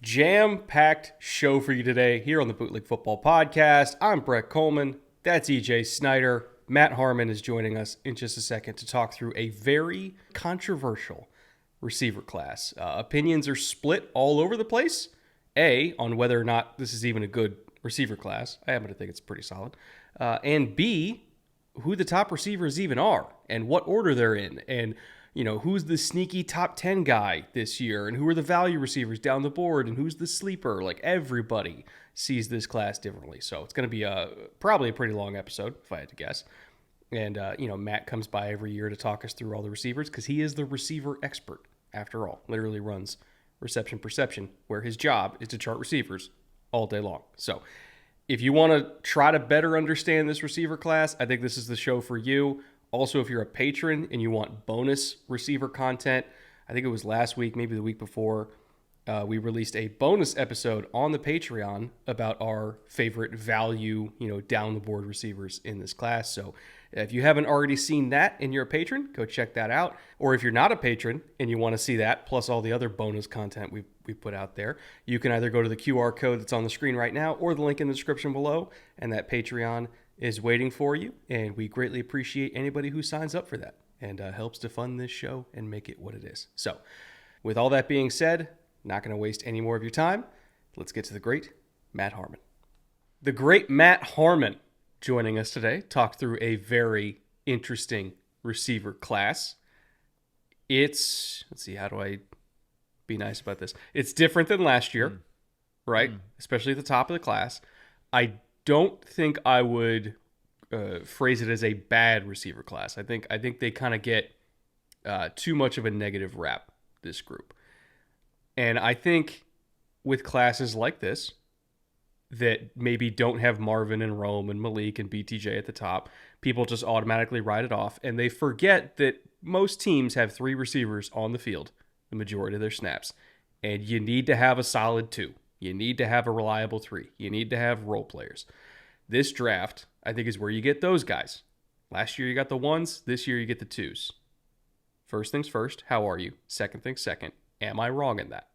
Jam-packed show for you today here on the Bootleg Football Podcast. I'm Brett Coleman. That's EJ Snyder. Matt Harmon is joining us in just a second to talk through a very controversial receiver class. Opinions are split all over the place. A, on whether or not this is even a good receiver class. I happen to think it's pretty solid. And B, who the top receivers even are and what order they're in. And who's the sneaky top 10 guy this year, and who are the value receivers down the board, and who's the sleeper. Like, everybody sees this class differently. So it's going to be probably a pretty long episode, if I had to guess. And, Matt comes by every year to talk us through all the receivers because he is the receiver expert, after all. Literally runs Reception Perception, where his job is to chart receivers all day long. So if you want to try to better understand this receiver class, I think this is the show for you. Also, if you're a patron and you want bonus receiver content, I think it was last week, maybe the week before, we released a bonus episode on the Patreon about our favorite value, down the board receivers in this class. So if you haven't already seen that and you're a patron, go check that out. Or if you're not a patron and you want to see that, plus all the other bonus content we put out there, you can either go to the QR code that's on the screen right now or the link in the description below, and that Patreon is waiting for you, and we greatly appreciate anybody who signs up for that and helps to fund this show and make it what it is. So with all that being said, not going to waste any more of your time. Let's get to the great Matt Harmon. The great Matt Harmon joining us today, talk through a very interesting receiver class. Let's see, how do I be nice about this? It's different than last year, right? Especially at the top of the class. I don't think I would phrase it as a bad receiver class. I think they kind of get too much of a negative rap, this group. And I think with classes like this that maybe don't have Marvin and Rome and Malik and BTJ at the top, people just automatically write it off, and they forget that most teams have 3 receivers on the field the majority of their snaps, and you need to have a solid 2. You need to have a reliable 3. You need to have role players. This draft, I think, is where you get those guys. Last year you got the 1s. This year you get the 2s. First things first, how are you? Second things second, am I wrong in that?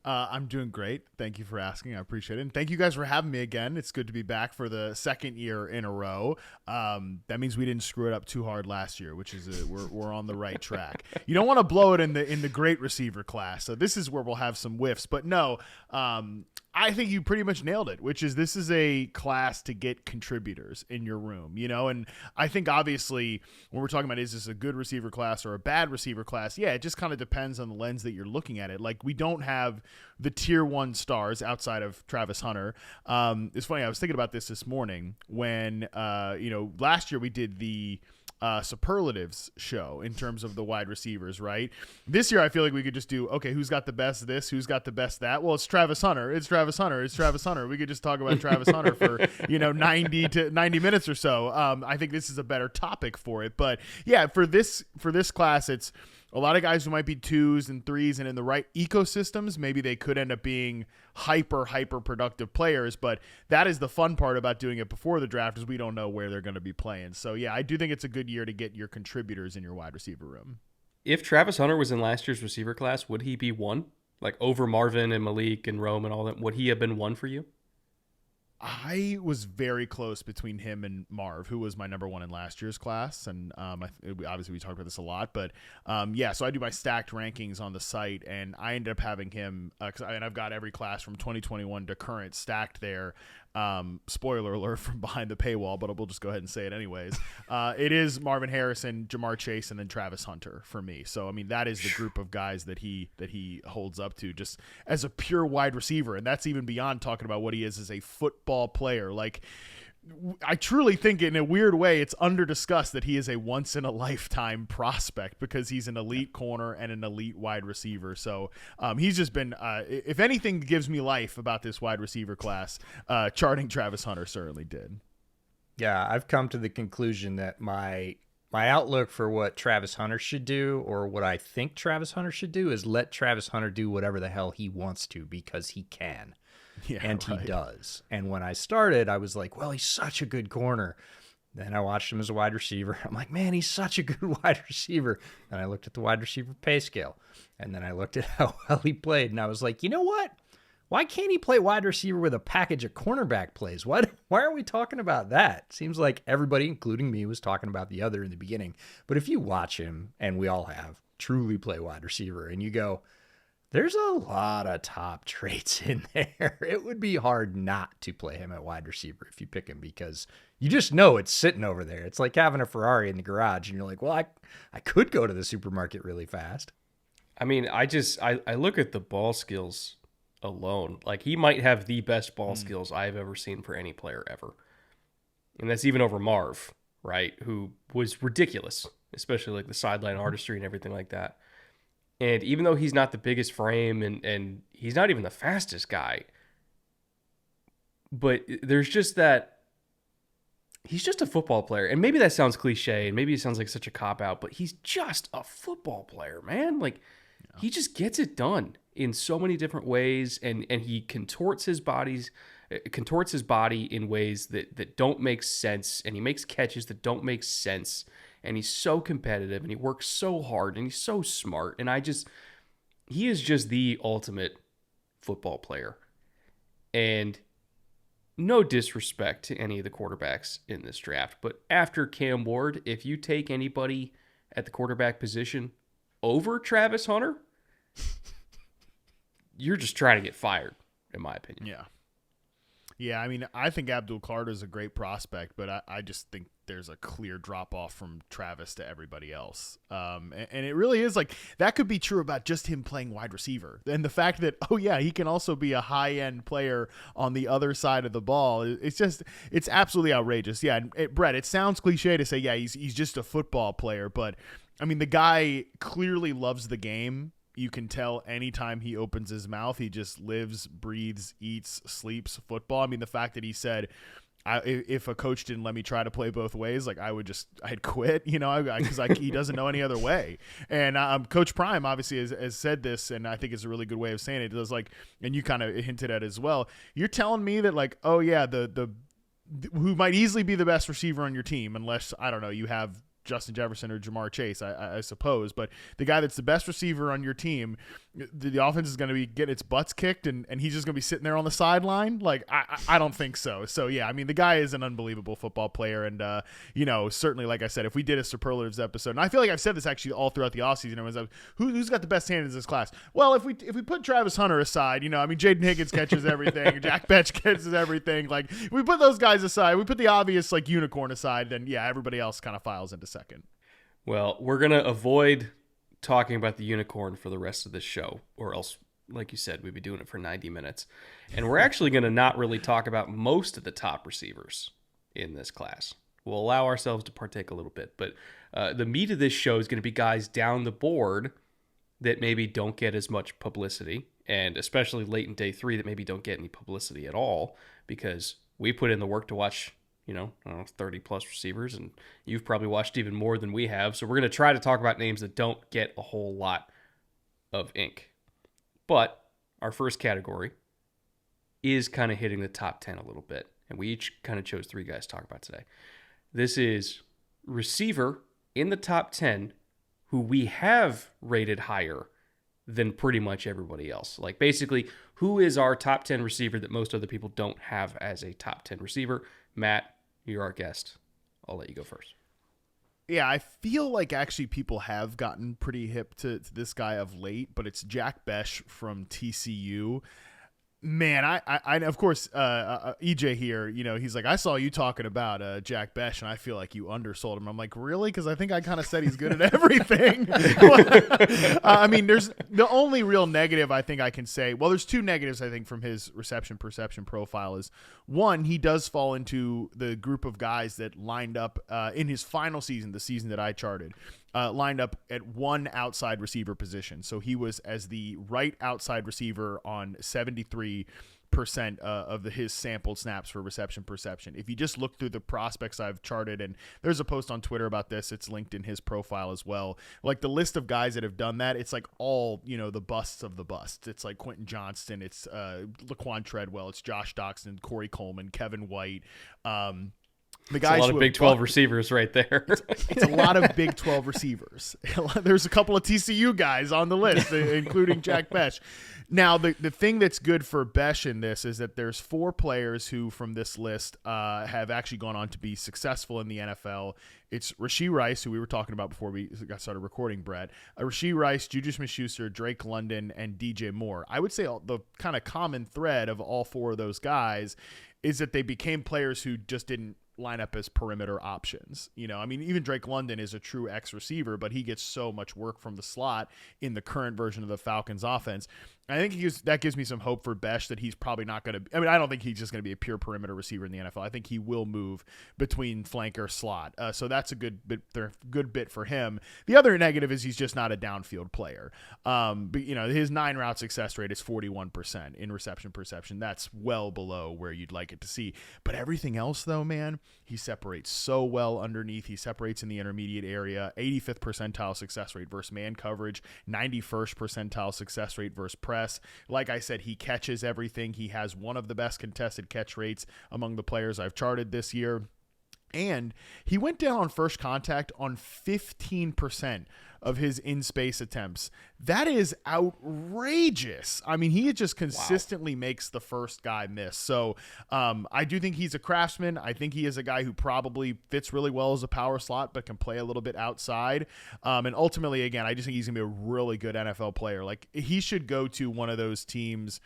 I'm doing great. Thank you for asking. I appreciate it. And thank you guys for having me again. It's good to be back for the second year in a row. That means we didn't screw it up too hard last year, which is we're on the right track. You don't want to blow it in the great receiver class. So this is where we'll have some whiffs. But no, I think you pretty much nailed it, which is this is a class to get contributors in your room, and I think obviously when we're talking about is this a good receiver class or a bad receiver class, it just kind of depends on the lens that you're looking at it. Like, we don't have the tier 1 stars outside of Travis Hunter. It's funny, I was thinking about this morning when, last year we did the superlatives show in terms of the wide receivers, right? This year I feel like we could just do, okay, who's got the best this, who's got the best that? Well, it's Travis Hunter. We could just talk about Travis Hunter for 90 minutes or so. I think this is a better topic for it. But yeah, for this class, it's a lot of guys who might be 2s and 3s, and in the right ecosystems, maybe they could end up being hyper productive players. But that is the fun part about doing it before the draft, is we don't know where they're going to be playing. So yeah, I do think it's a good year to get your contributors in your wide receiver room. If Travis Hunter was in last year's receiver class, would he be 1? Like, over Marvin and Malik and Rome and all that? Would he have been 1 for you? I was very close between him and Marv, who was my number 1 in last year's class. And obviously we talked about this a lot, but so I do my stacked rankings on the site, and I ended up having him I've got every class from 2021 to current stacked there. Spoiler alert from behind the paywall, but we'll just go ahead and say it anyways. It is Marvin Harrison, Jamar Chase, and then Travis Hunter for me. So, I mean, that is the group of guys that he holds up to just as a pure wide receiver. And that's even beyond talking about what he is as a football player. Like, I truly think in a weird way it's under-discussed that he is a once-in-a-lifetime prospect because he's an elite corner and an elite wide receiver. So he's just been, if anything gives me life about this wide receiver class, charting Travis Hunter certainly did. Yeah, I've come to the conclusion that my outlook for what Travis Hunter should do, or what I think Travis Hunter should do, is let Travis Hunter do whatever the hell he wants to because he can. Yeah, and right. He does. And when I started, I was like, well, he's such a good corner. Then I watched him as a wide receiver. I'm like, man, he's such a good wide receiver. Then I looked at the wide receiver pay scale. And then I looked at how well he played. And I was like, you know what? Why can't he play wide receiver with a package of cornerback plays? Why are we talking about that? Seems like everybody, including me, was talking about the other in the beginning. But if you watch him, and we all have, truly play wide receiver, and you go, there's a lot of top traits in there. It would be hard not to play him at wide receiver if you pick him, because you just know it's sitting over there. It's like having a Ferrari in the garage, and you're like, well, I could go to the supermarket really fast. I mean, I look at the ball skills alone. Like, he might have the best ball skills I've ever seen for any player ever. And that's even over Marv, right? Who was ridiculous, especially like the sideline artistry and everything like that. And even though he's not the biggest frame and he's not even the fastest guy, but there's just that he's just a football player. And maybe that sounds cliche and maybe it sounds like such a cop-out, but he's just a football player, man. Like, he just gets it done in so many different ways, and he contorts his body in ways that don't make sense, and he makes catches that don't make sense. And he's so competitive, and he works so hard, and he's so smart. And he is just the ultimate football player. And no disrespect to any of the quarterbacks in this draft, but after Cam Ward, if you take anybody at the quarterback position over Travis Hunter, you're just trying to get fired, in my opinion. Yeah. Yeah, I mean, I think Abdul Carter is a great prospect, but I just think there's a clear drop-off from Travis to everybody else. And it really is like, that could be true about just him playing wide receiver. And the fact that, oh yeah, he can also be a high-end player on the other side of the ball. It's absolutely outrageous. Yeah, and Brett, it sounds cliche to say, yeah, he's just a football player, but I mean, the guy clearly loves the game. You can tell anytime he opens his mouth, he just lives, breathes, eats, sleeps football. I mean, the fact that he said, if a coach didn't let me try to play both ways, like I'd quit, because he doesn't know any other way. And Coach Prime obviously has said this, and I think it's a really good way of saying it. It was like, and you kind of hinted at it as well. You're telling me that, like, oh yeah, the who might easily be the best receiver on your team, unless, I don't know, you have Justin Jefferson or Jamar Chase, I suppose. But the guy that's the best receiver on your team, the offense is going to be getting its butts kicked, and he's just going to be sitting there on the sideline? Like, I don't think so. So, yeah, I mean, the guy is an unbelievable football player. And, certainly, like I said, if we did a superlatives episode, and I feel like I've said this actually all throughout the offseason, who's got the best hand in this class? Well, if we put Travis Hunter aside, Jaden Higgins catches everything, Jack Betch catches everything. Like, if we put those guys aside, we put the obvious, like, unicorn aside, then, yeah, everybody else kind of files into second. Well, we're going to avoid talking about the unicorn for the rest of this show, or else, like you said, we'd be doing it for 90 minutes. And we're actually going to not really talk about most of the top receivers in this class. We'll allow ourselves to partake a little bit, but the meat of this show is going to be guys down the board that maybe don't get as much publicity, and especially late in day 3 that maybe don't get any publicity at all, because we put in the work to watch 30 plus receivers, and you've probably watched even more than we have. So we're going to try to talk about names that don't get a whole lot of ink. But our first category is kind of hitting the top 10 a little bit. And we each kind of chose 3 guys to talk about today. This is receiver in the top 10 who we have rated higher than pretty much everybody else. Like, basically, who is our top 10 receiver that most other people don't have as a top 10 receiver? Matt, you're our guest. I'll let you go first. Yeah, I feel like actually people have gotten pretty hip to this guy of late, but it's Jack Betch from TCU. Man, I of course, EJ here, he's like, I saw you talking about Jack Betch, and I feel like you undersold him. I'm like, really? Because I think I kind of said he's good at everything. I mean, there's the only real negative I think I can say. Well, there's 2 negatives, I think, from his reception perception profile. Is one, he does fall into the group of guys that lined up in his final season, the season that I charted, lined up at one outside receiver position. So he was as the right outside receiver on 73% of his sampled snaps for reception perception. If you just look through the prospects I've charted, and there's a post on Twitter about this, it's linked in his profile as well. Like, the list of guys that have done that, it's like all, the busts of the busts. It's like Quentin Johnston, it's Laquan Treadwell, it's Josh Doxson, Corey Coleman, Kevin White, The guys a lot who of Big have 12 bucked- receivers right there. It's a lot of Big 12 receivers. There's a couple of TCU guys on the list, including Jack Besh. Now, the thing that's good for Besh in this is that there's 4 players who, from this list, have actually gone on to be successful in the NFL. It's Rashee Rice, who we were talking about before we got started recording, Brett. Rashee Rice, Juju Smith-Schuster, Drake London, and DJ Moore. I would say the kind of common thread of all 4 of those guys is that they became players who just didn't line up as perimeter options. I mean, even Drake London is a true X receiver, but he gets so much work from the slot in the current version of the Falcons offense. I think that gives me some hope for Besh that he's probably not going to – I mean, I don't think he's just going to be a pure perimeter receiver in the NFL. I think he will move between flanker slot. So that's a good bit for him. The other negative is he's just not a downfield player. But, his 9-route success rate is 41% in reception perception. That's well below where you'd like it to see. But everything else, though, man, he separates so well underneath. He separates in the intermediate area. 85th percentile success rate versus man coverage. 91st percentile success rate versus press. Like I said, he catches everything. He has one of the best contested catch rates among the players I've charted this year. And he went down on first contact on 15% of his in-space attempts. That is outrageous. I mean, he just consistently makes the first guy miss. So I do think he's a craftsman. I think he is a guy who probably fits really well as a power slot, but can play a little bit outside. And ultimately, again, I just think he's going to be a really good NFL player. Like, he should go to one of those teams.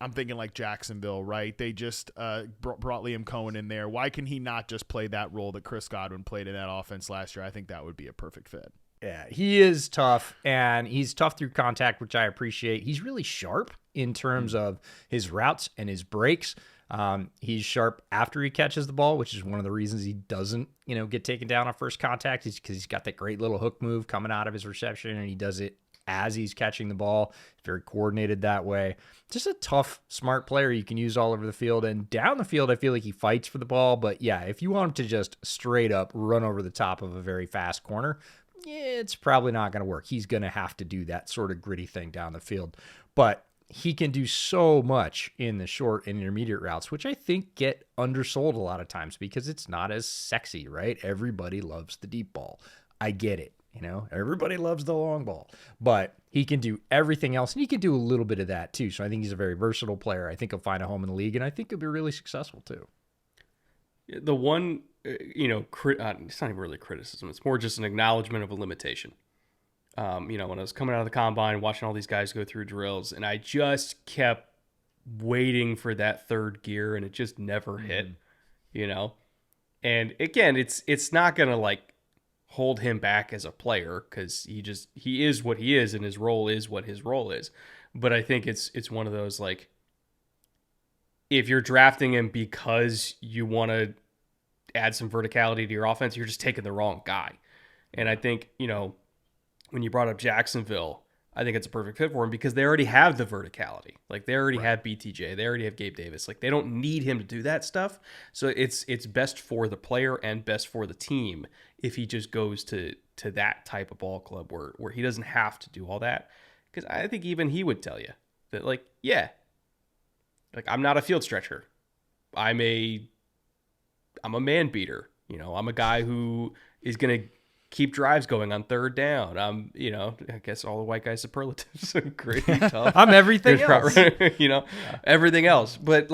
I'm thinking like Jacksonville, right? They just brought Liam Cohen in there. Why can he not just play that role that Chris Godwin played in that offense last year? I think that would be a perfect fit. Yeah, he is tough, and he's tough through contact, which I appreciate. He's really sharp in terms of his routes and his breaks. He's sharp after he catches the ball, which is one of the reasons he doesn't, get taken down on first contact. Is because he's got that great little hook move coming out of his reception, and he does it as he's catching the ball. It's very coordinated that way. Just a tough, smart player you can use all over the field. And down the field, I feel like he fights for the ball. But yeah, if you want him to just straight up run over the top of a very fast corner, it's probably not going to work. He's going to have to do that sort of gritty thing down the field. But he can do so much in the short and intermediate routes, which I think get undersold a lot of times because it's not as sexy, right? Everybody loves the deep ball. I get it. Everybody loves the long ball, but he can do everything else, and he can do a little bit of that too. So I think he's a very versatile player. I think he'll find a home in the league, and I think he'll be really successful too. The one, it's not even really criticism. It's more just an acknowledgement of a limitation. When I was coming out of the combine, watching all these guys go through drills, and I just kept waiting for that third gear, and it just never hit, And again, it's not going to hold him back as a player because he is what he is and his role is what his role is. But I think it's one of those, if you're drafting him because you want to add some verticality to your offense, you're just taking the wrong guy. And I think, when you brought up Jacksonville, I think it's a perfect fit for him because they already have the verticality. They already have BTJ. They already have Gabe Davis. They don't need him to do that stuff. So it's best for the player and best for the team if he just goes to that type of ball club where he doesn't have to do all that. Because I think even he would tell you that, I'm not a field stretcher. I'm a man beater. I'm a guy who is going to keep drives going on third down. I guess all the white guy superlatives are great, tough. I'm everything else. Everything else. But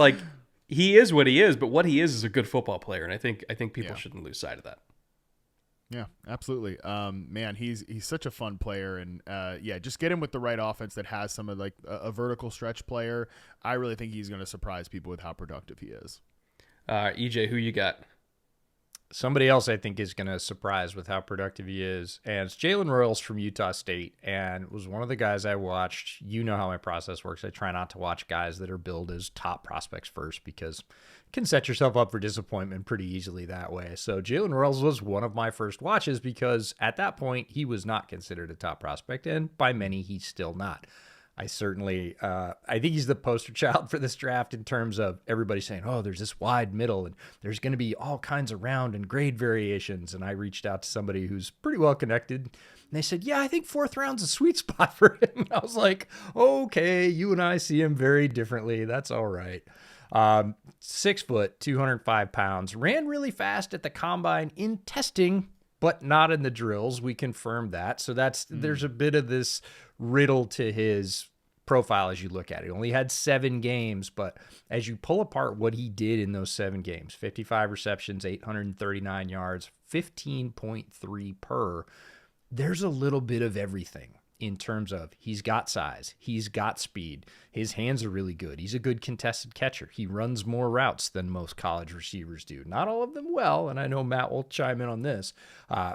he is what he is. But what he is a good football player, and I think people shouldn't lose sight of that. Yeah, absolutely. Man, he's such a fun player, and just get him with the right offense that has some of a vertical stretch player. I really think he's going to surprise people with how productive he is. EJ, who you got? Somebody else I think is going to surprise with how productive he is, and it's Jalen Royals from Utah State, and was one of the guys I watched. You know how my process works. I try not to watch guys that are billed as top prospects first because you can set yourself up for disappointment pretty easily that way. So Jalen Royals was one of my first watches because at that point he was not considered a top prospect, and by many he's still not. I certainly, I think he's the poster child for this draft in terms of everybody saying, oh, there's this wide middle and there's going to be all kinds of round and grade variations. And I reached out to somebody who's pretty well connected, and they said, yeah, I think 4th round's a sweet spot for him. I was like, okay, you and I see him very differently. That's all right. 6 foot, 205 pounds, ran really fast at the combine in testing, but not in the drills. We confirmed that. So there's a bit of this riddle to his profile as you look at it. He only had 7 games, but as you pull apart what he did in those 7 games, 55 receptions, 839 yards, 15.3 per, there's a little bit of everything in terms of he's got size, he's got speed, his hands are really good, he's a good contested catcher, he runs more routes than most college receivers do. Not all of them well, and I know Matt will chime in on this,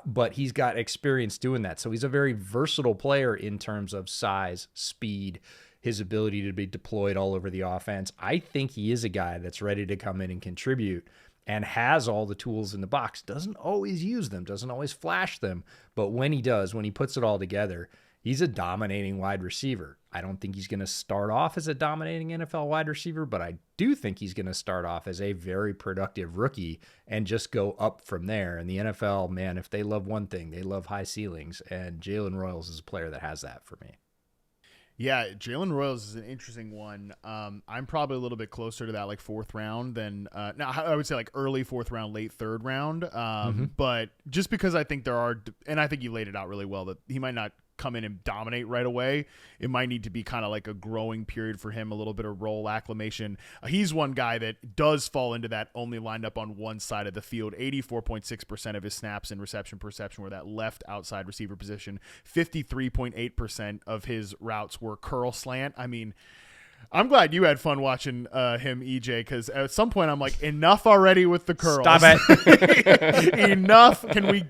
but he's got experience doing that. So he's a very versatile player in terms of size, speed, his ability to be deployed all over the offense. I think he is a guy that's ready to come in and contribute and has all the tools in the box. Doesn't always use them, doesn't always flash them, but when he does, when he puts it all together, he's a dominating wide receiver. I don't think he's going to start off as a dominating NFL wide receiver, but I do think he's going to start off as a very productive rookie and just go up from there. And the NFL, man, if they love one thing, they love high ceilings. And Jalen Royals is a player that has that for me. Yeah, Jalen Royals is an interesting one. I'm probably a little bit closer to that, like 4th round than now. I would say like early 4th round, late 3rd round. But just because I think there are, and I think you laid it out really well, that he might not come in and dominate right away. It might need to be kind of like a growing period for him, a little bit of role acclimation. He's one guy that does fall into that only lined up on one side of the field. 84.6% of his snaps and reception perception were that left outside receiver position. 53.8% of his routes were curl slant. I mean, I'm glad you had fun watching him, EJ, because at some point I'm like, enough already with the curls. Stop it. Enough. Can we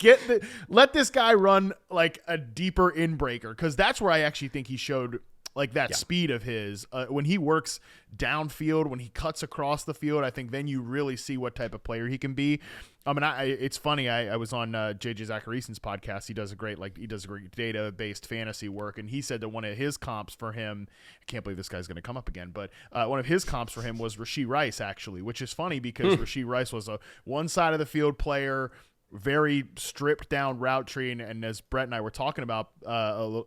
let this guy run like a deeper in-breaker? Because that's where I actually think he showed like that speed of his. When he works downfield, when he cuts across the field, I think then you really see what type of player he can be. I mean, it's funny. I was on JJ Zacharysen's podcast. He does a great data-based fantasy work, and he said that one of his comps for him, I can't believe this guy's going to come up again, but one of his comps for him was Rashee Rice, actually, which is funny because Rashee Rice was a one side of the field player, very stripped down route tree, and as Brett and I were talking about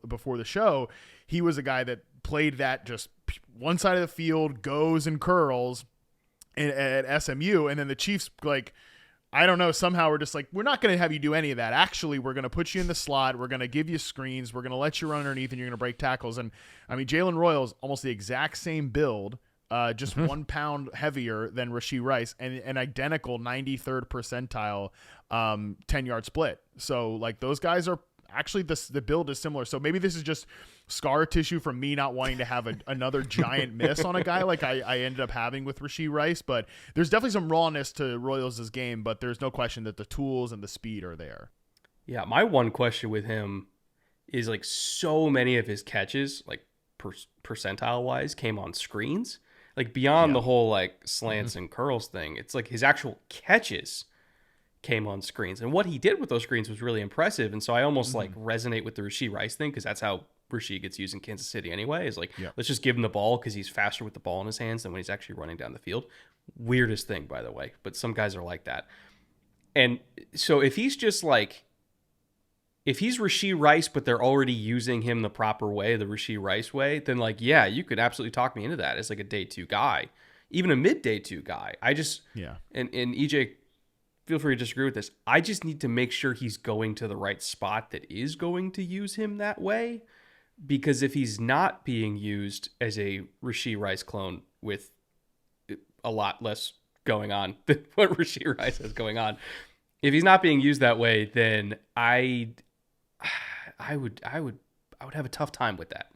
before the show, he was a guy that played that just one side of the field, goes and curls at SMU, and then the Chiefs, like, I don't know, somehow we're just like, we're not going to have you do any of that. Actually, we're going to put you in the slot. We're going to give you screens. We're going to let you run underneath, and you're going to break tackles. And, I mean, Jalen Royals, almost the exact same build, just 1 pound heavier than Rashee Rice, and an identical 93rd percentile 10-yard split. So, like, those guys are actually, the build is similar. So maybe this is just scar tissue from me not wanting to have another giant miss on a guy like I ended up having with Rashee Rice. But there's definitely some rawness to Royals' game, but there's no question that the tools and the speed are there. Yeah, my one question with him is, like, so many of his catches, like percentile-wise, came on screens. Like, beyond the whole, like, slants and curls thing, it's like his actual catches came on screens. And what he did with those screens was really impressive. And so I almost like resonate with the Rashee Rice thing, because that's how Rashee gets used in Kansas City anyway, is like, let's just give him the ball because he's faster with the ball in his hands than when he's actually running down the field. Weirdest thing, by the way, but some guys are like that. And so if he's just like, if he's Rashee Rice, but they're already using him the proper way, the Rashee Rice way, then like, yeah, you could absolutely talk me into that as like a day 2 guy, even a mid day 2 guy. I just, and EJ, feel free to disagree with this. I just need to make sure he's going to the right spot that is going to use him that way. Because if he's not being used as a Rashee Rice clone with a lot less going on than what Rashee Rice has going on, if he's not being used that way, then I would have a tough time with that.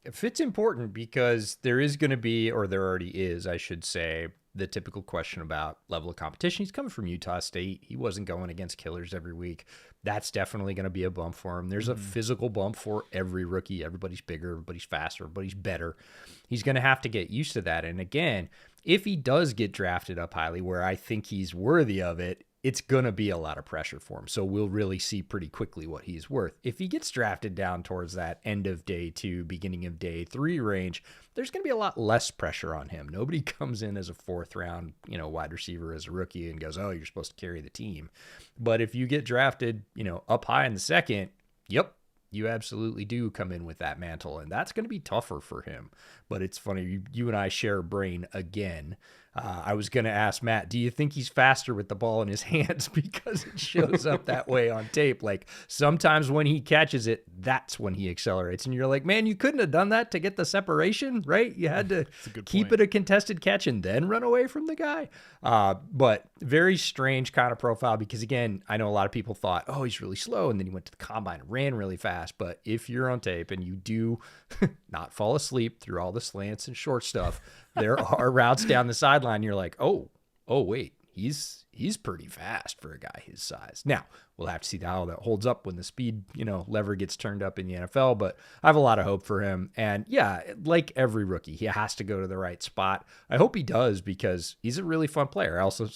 If it's important, because there is going to be, or there already is, I should say, the typical question about level of competition. He's coming from Utah State. He wasn't going against killers every week. That's definitely going to be a bump for him. There's a physical bump for every rookie. Everybody's bigger, everybody's faster, everybody's better. He's going to have to get used to that. And again, if he does get drafted up highly, where I think he's worthy of it, it's going to be a lot of pressure for him. So we'll really see pretty quickly what he's worth. If he gets drafted down towards that end of day 2, beginning of day 3 range, there's going to be a lot less pressure on him. Nobody comes in as a 4th round, wide receiver as a rookie and goes, oh, you're supposed to carry the team. But if you get drafted, up high in the 2nd, you absolutely do come in with that mantle, and that's going to be tougher for him. But it's funny, you and I share a brain again. I was going to ask Matt, do you think he's faster with the ball in his hands because it shows up that way on tape? Like sometimes when he catches it, that's when he accelerates. And you're like, man, you couldn't have done that to get the separation, right? You had to keep it a contested catch and then run away from the guy. But very strange kind of profile because, again, I know a lot of people thought, oh, he's really slow. And then he went to the combine and ran really fast. But if you're on tape and you do not fall asleep through all the slants and short stuff, there are routes down the sideline. You're like, oh, wait, he's pretty fast for a guy his size. Now, we'll have to see how that holds up when the speed, lever gets turned up in the NFL, but I have a lot of hope for him. And yeah, like every rookie, he has to go to the right spot. I hope he does because he's a really fun player. I also,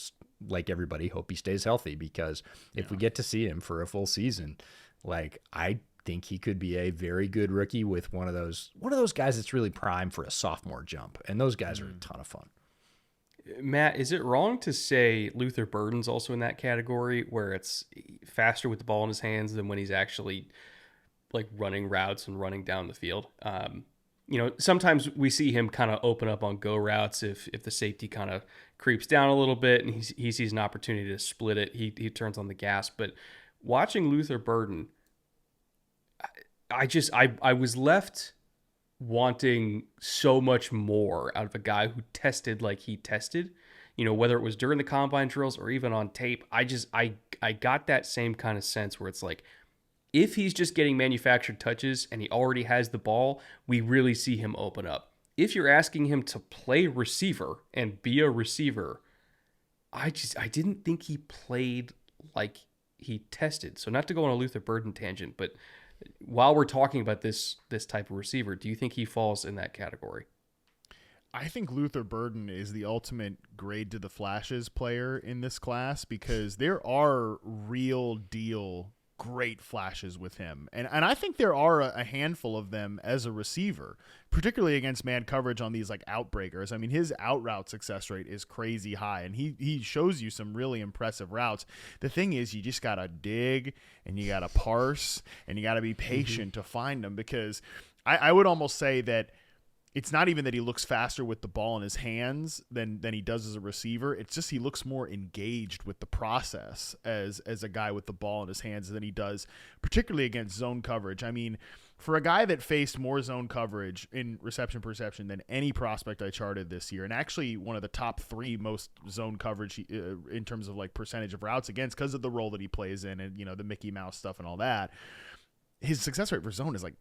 like everybody, hope he stays healthy because if we get to see him for a full season, like I think he could be a very good rookie with one of those guys that's really prime for a sophomore jump. And those guys are a ton of fun. Matt, is it wrong to say Luther Burden's also in that category where it's faster with the ball in his hands than when he's actually like running routes and running down the field? Sometimes we see him kind of open up on go routes if the safety kind of creeps down a little bit and he sees an opportunity to split it, he turns on the gas. But watching Luther Burden, I was left wanting so much more out of a guy who tested like he tested, whether it was during the combine drills or even on tape. I got that same kind of sense where it's like, if he's just getting manufactured touches and he already has the ball, we really see him open up. If you're asking him to play receiver and be a receiver, I didn't think he played like he tested. So not to go on a Luther Burden tangent, but while we're talking about this type of receiver, do you think he falls in that category? I think Luther Burden is the ultimate grade to the flashes player in this class because there are real deal great flashes with him. And I think there are a handful of them as a receiver, particularly against man coverage on these like outbreakers. I mean, his out route success rate is crazy high and he shows you some really impressive routes. The thing is, you just got to dig and you got to parse and you got to be patient to find them because I would almost say that it's not even that he looks faster with the ball in his hands than he does as a receiver. It's just he looks more engaged with the process as a guy with the ball in his hands than he does, particularly against zone coverage. I mean, for a guy that faced more zone coverage in reception perception than any prospect I charted this year, and actually one of the top 3 most zone coverage in terms of like percentage of routes against because of the role that he plays in and, the Mickey Mouse stuff and all that, his success rate for zone is like,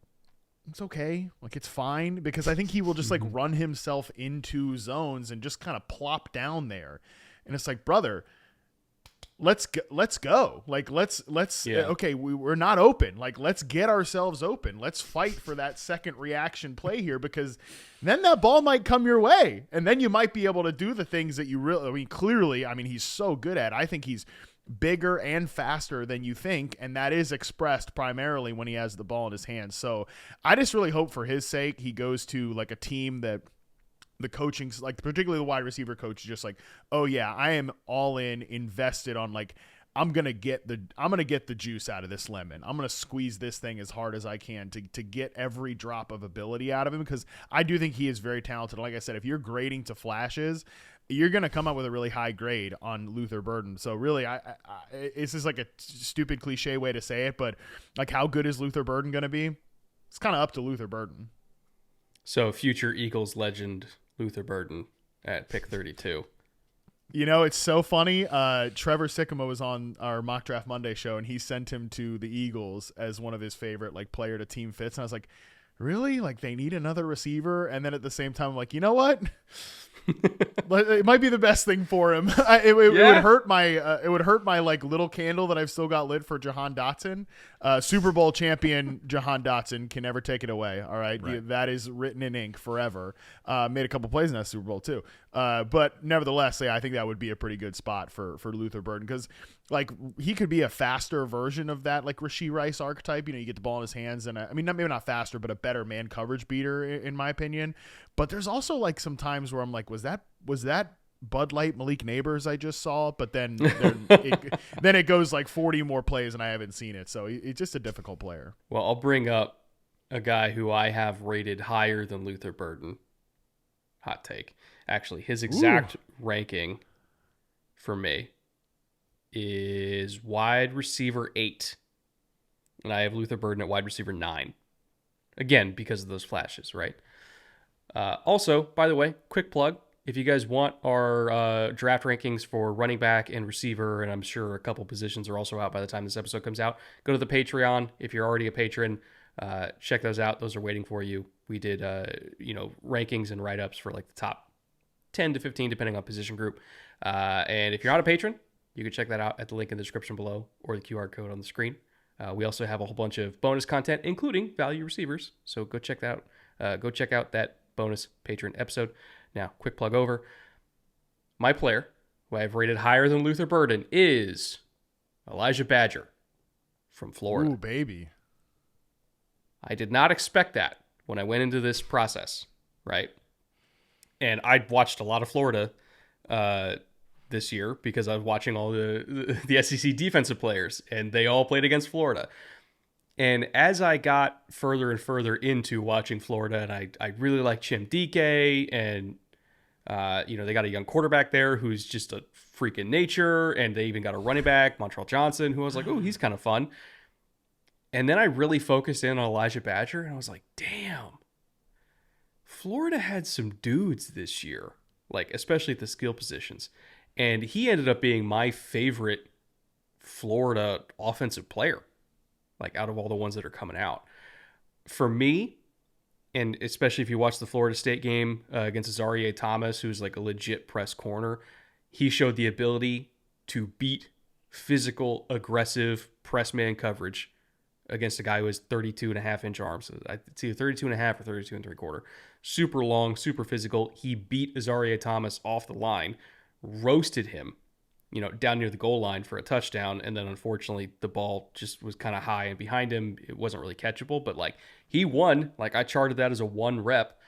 it's okay. Like, it's fine because I think he will just like run himself into zones and just kind of plop down there. And it's like, brother, let's go. Like, okay, we're not open. Like, let's get ourselves open. Let's fight for that second reaction play here because then that ball might come your way. And then you might be able to do the things that you really, clearly, he's so good at. I think he's bigger and faster than you think, and that is expressed primarily when he has the ball in his hands. So I just really hope for his sake he goes to like a team that the coaching, like particularly the wide receiver coach, is just like, oh yeah, I am all in, invested on like I'm gonna get the juice out of this lemon. I'm gonna squeeze this thing as hard as I can to get every drop of ability out of him because I do think he is very talented. Like I said, if you're grading to flashes, you're going to come up with a really high grade on Luther Burden. So really, it's just like a stupid cliche way to say it, but like how good is Luther Burden going to be? It's kind of up to Luther Burden. So future Eagles legend Luther Burden at pick 32. It's so funny. Trevor Sycamore was on our Mock Draft Monday show, and he sent him to the Eagles as one of his favorite like player to team fits. And I was like, really? Like they need another receiver? And then at the same time, I'm like, you know what? It might be the best thing for him. It would hurt my like little candle that I've still got lit for Jahan Dotson. Super Bowl champion Jahan Dotson can never take it away. All right. That is written in ink forever. Made a couple plays in that Super Bowl too. But nevertheless, I think that would be a pretty good spot for Luther Burden because like he could be a faster version of that like Rashee Rice archetype. You get the ball in his hands and maybe not faster, but a better man coverage beater in my opinion. But there's also like some times where I'm like, was that Bud Light Malik Neighbors I just saw, but then then it goes like 40 more plays and I haven't seen it. So he's just a difficult player. Well, I'll bring up a guy who I have rated higher than Luther Burden. Hot take. Actually, his exact ranking for me is wide receiver 8. And I have Luther Burden at wide receiver 9. Again, because of those flashes, right? Also, by the way, quick plug. If you guys want our draft rankings for running back and receiver, and I'm sure a couple positions are also out by the time this episode comes out, go to the Patreon. If you're already a patron, check those out. Those are waiting for you. We did, rankings and write-ups for like the top 10 to 15, depending on position group. And if you're not a patron, you can check that out at the link in the description below or the QR code on the screen. We also have a whole bunch of bonus content, including value receivers. So go check that out. Go check out that bonus patron episode. Now, quick plug over. My player, who I have rated higher than Luther Burden, is Elijah Badger from Florida. Ooh, baby. I did not expect that when I went into this process, right? And I'd watched a lot of Florida this year because I was watching all the SEC defensive players, and they all played against Florida. And as I got further and further into watching Florida, and I really like Chim Dike, and they got a young quarterback there who's just a freak in nature, and they even got a running back, Montreal Johnson, who I was like, oh, he's kind of fun. And then I really focused in on Elijah Badger, and I was like, damn, Florida had some dudes this year, like especially at the skill positions. And he ended up being my favorite Florida offensive player, like out of all the ones that are coming out. For me, and especially if you watch the Florida State game against Azareye'h Thomas, who's like a legit press corner, he showed the ability to beat physical, aggressive press man coverage against a guy who has 32.5-inch arms. It's either 32.5 or 32 3/4. Super long, super physical. He beat Azareye'h Thomas off the line, roasted him, down near the goal line for a touchdown. And then unfortunately the ball just was kind of high and behind him. It wasn't really catchable, but like he won. Like I charted that as a 1 rep.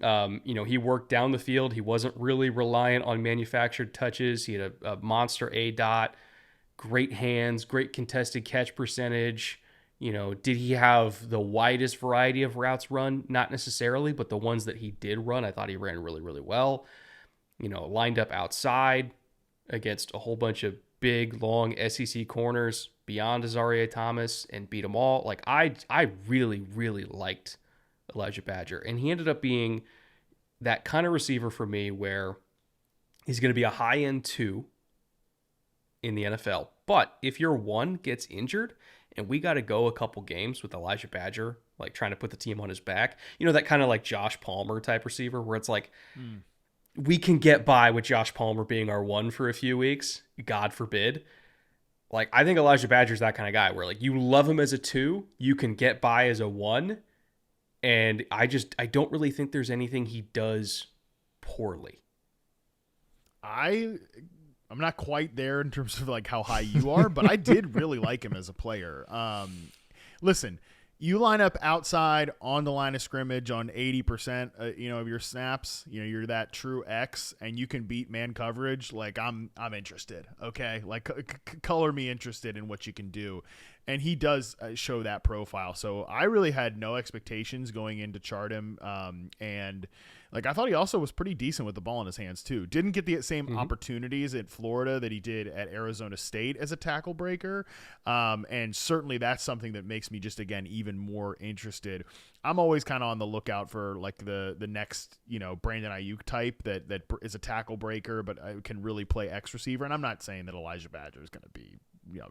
He worked down the field. He wasn't really reliant on manufactured touches. He had a monster A dot, great hands, great contested catch percentage. Did he have the widest variety of routes run? Not necessarily, but the ones that he did run, I thought he ran really, really well. Lined up outside against a whole bunch of big, long SEC corners beyond Azareye'h Thomas and beat them all. Like I really, really liked Elijah Badger, and he ended up being that kind of receiver for me where he's going to be a high-end 2 in the NFL. But if your 1 gets injured and we got to go a couple games with Elijah Badger, like trying to put the team on his back, that kind of like Josh Palmer type receiver where it's like, we can get by with Josh Palmer being our 1 for a few weeks, God forbid. Like, I think Elijah Badger's that kind of guy where like you love him as a 2, you can get by as a 1. And I don't really think there's anything he does poorly. I'm not quite there in terms of like how high you are, but I did really like him as a player. Listen, you line up outside on the line of scrimmage on 80%, of your snaps. You're that true X, and you can beat man coverage. Like I'm interested. Okay, like color me interested in what you can do, and he does show that profile. So I really had no expectations going in to chart him, and like I thought he also was pretty decent with the ball in his hands too. Didn't get the same opportunities at Florida that he did at Arizona State as a tackle breaker, and certainly that's something that makes me just again even more interested. I'm always kind of on the lookout for like the next Brandon Ayuk type that is a tackle breaker but can really play X receiver. And I'm not saying that Elijah Badger is going to be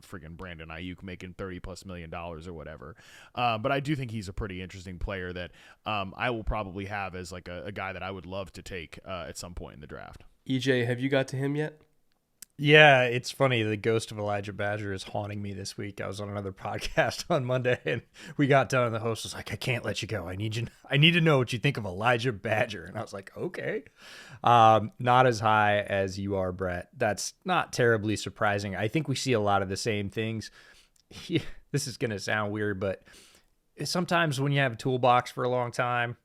friggin' Brandon Ayuk making $30+ million or whatever. But I do think he's a pretty interesting player that I will probably have as like a guy that I would love to take at some point in the draft. EJ, have you got to him yet? Yeah, it's funny. The ghost of Elijah Badger is haunting me this week. I was on another podcast on Monday, and we got done, and the host was like, I can't let you go. I need to know what you think of Elijah Badger. And I was like, okay. Not as high as you are, Brett. That's not terribly surprising. I think we see a lot of the same things. This is going to sound weird, but sometimes when you have a toolbox for a long time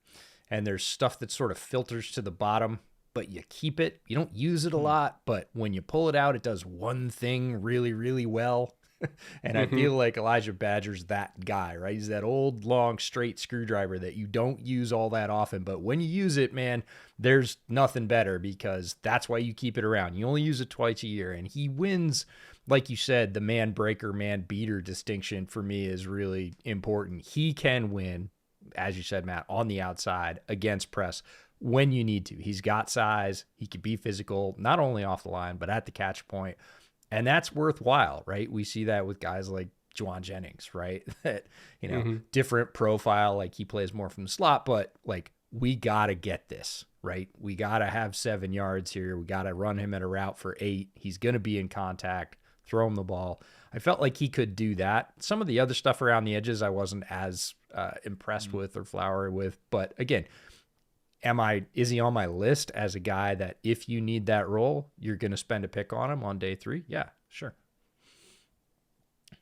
and there's stuff that sort of filters to the bottom, but you keep it. You don't use it a lot, but when you pull it out, it does one thing really, really well. And I feel like Elijah Badger's that guy, right? He's that old, long, straight screwdriver that you don't use all that often. But when you use it, man, there's nothing better because that's why you keep it around. You only use it twice a year. And he wins, like you said, the man breaker, man beater distinction for me is really important. He can win, as you said, Matt, on the outside against press when you need to. He's got size. He can be physical, not only off the line, but at the catch point. And that's worthwhile, right? We see that with guys like Juwan Jennings, right? That, different profile, like he plays more from the slot, but like we got to get this, right? We got to have 7 yards here. We got to run him at a route for 8. He's going to be in contact, throw him the ball. I felt like he could do that. Some of the other stuff around the edges I wasn't as impressed with or flowery with. But again, is he on my list as a guy that if you need that role, you're going to spend a pick on him on day 3? Yeah, sure.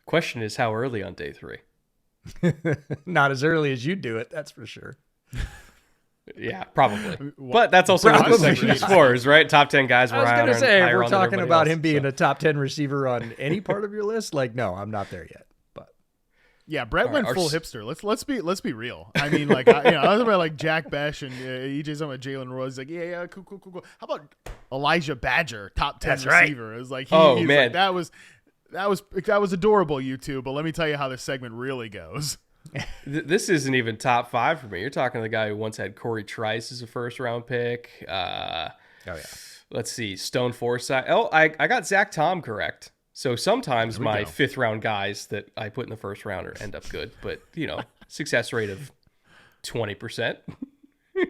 Question is how early on day 3? Not as early as you do it, that's for sure. Yeah, probably. But that's also what the section explores, right? Top 10 guys were I was going to say, if we're talking about him being a a top 10 receiver on any part of your list, like, no, I'm not there yet. Yeah, Brett went full hipster. Let's be real. I mean, like I was about like Jack Besh and EJ's talking about Jalen Rose. He's like, yeah, cool. How about Elijah Badger, top 10 receiver? It was like, he's man, like, that was adorable, you two. But let me tell you how this segment really goes. This isn't even top 5 for me. You're talking to the guy who once had Corey Trice as a first round pick. Let's see, Stone Forsythe. Oh, I got Zach Tom correct. So sometimes my 5th round guys that I put in the first rounder end up good, but success rate of 20%.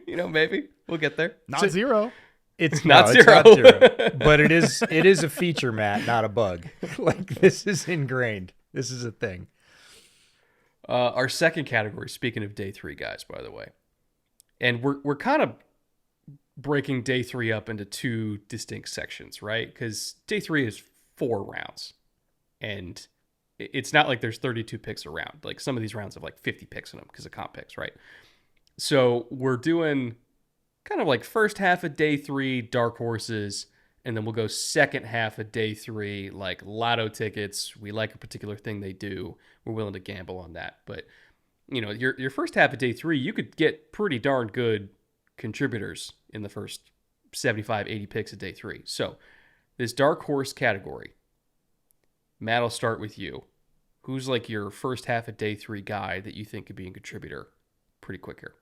Maybe we'll get there. Not zero. It's not zero, but it is a feature, Matt, not a bug. Like this is ingrained. This is a thing. Our second category, speaking of day 3 guys, by the way, and we're kind of breaking day 3 up into 2 distinct sections, right? Because day 3 is 4 rounds, and it's not like there's 32 picks around. Like some of these rounds have like 50 picks in them because of comp picks, right? So we're doing kind of like first half of day 3 dark horses, and then we'll go second half of day 3 like lotto tickets. We like a particular thing they do, we're willing to gamble on that. But your first half of day 3, you could get pretty darn good contributors in the first 75, 80 picks of day 3. So this dark horse category, Matt, I'll start with you. Who's like your first half of day 3 guy that you think could be a contributor pretty quick here?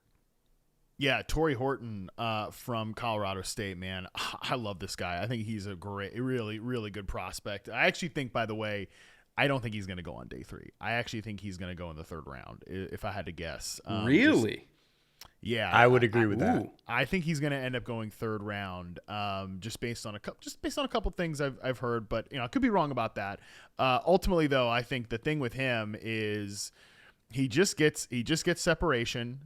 Yeah, Torrey Horton from Colorado State, man. I love this guy. I think he's a great, really, really good prospect. I actually think, by the way, I don't think he's going to go on day 3. I actually think he's going to go in the 3rd round, if I had to guess. Really? Yeah, I would agree with that. I think he's going to end up going 3rd round, just based on a couple things I've heard, but I could be wrong about that. Ultimately, though, I think the thing with him is he just gets separation.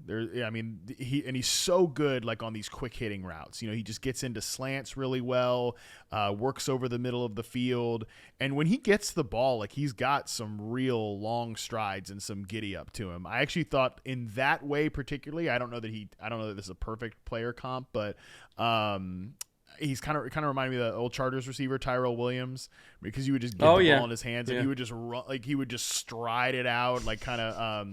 He's so good like on these quick hitting routes. He just gets into slants really well, works over the middle of the field, and when he gets the ball, like he's got some real long strides and some giddy up to him. I actually thought in that way particularly. I don't know that this is a perfect player comp, but he's kind of reminded me of the old Chargers receiver Tyrell Williams, because you would just get the ball in his hands and he would just run, like he would just stride it out like kind of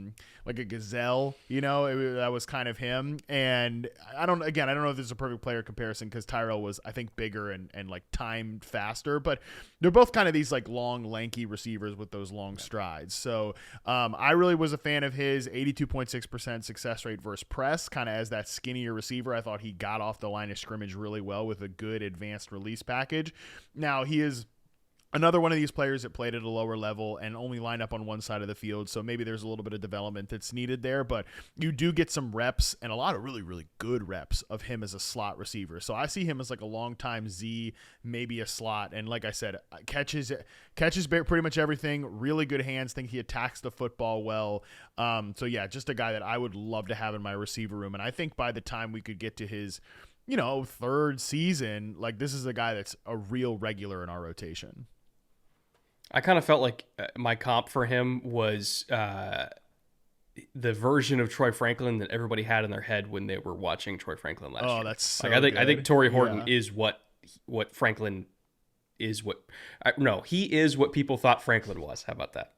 like a gazelle. That was kind of him. And I don't know if this is a perfect player comparison because Tyrell was, I think, bigger and like timed faster, but they're both kind of these like long, lanky receivers with those long strides. So I really was a fan of his 82.6% success rate versus press, kind of as that skinnier receiver. I thought he got off the line of scrimmage really well with a good advanced release package. Now he is another one of these players that played at a lower level and only lined up on one side of the field, so maybe there's a little bit of development that's needed there, but you do get some reps and a lot of really, really good reps of him as a slot receiver. So I see him as like a long-time Z, maybe a slot, and like I said, catches pretty much everything, really good hands, think he attacks the football well. So yeah, just a guy that I would love to have in my receiver room, and I think by the time we could get to his 3rd season, like this is a guy that's a real regular in our rotation. I kind of felt like my comp for him was the version of Troy Franklin that everybody had in their head when they were watching Troy Franklin last year. Oh, that's so I think good. Torrey Horton Yeah. is what Franklin is no, he is what people thought Franklin was. How about that?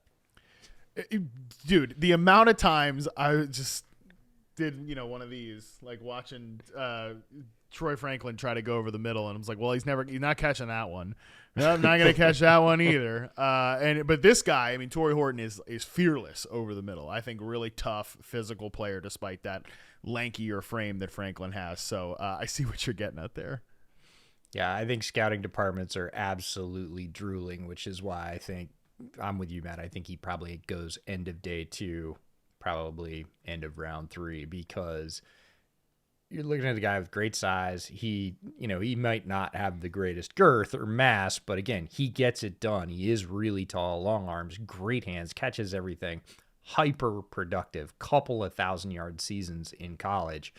Dude, the amount of times I just did, one of these, like watching Troy Franklin try to go over the middle, and I was like, well, he's not catching that one. No, I'm not going to catch that one either. But this guy, I mean, Torrey Horton is fearless over the middle. I think really tough, physical player, despite that lankier frame that Franklin has. So I see what you're getting at there. Yeah, I think scouting departments are absolutely drooling, which is why I think I'm with you, Matt. I think he probably goes end of day 2, probably end of round 3, because you're looking at a guy with great size. He might not have the greatest girth or mass, but again, he gets it done. He is really tall, long arms, great hands, catches everything, hyper productive, couple of 1,000-yard seasons in college.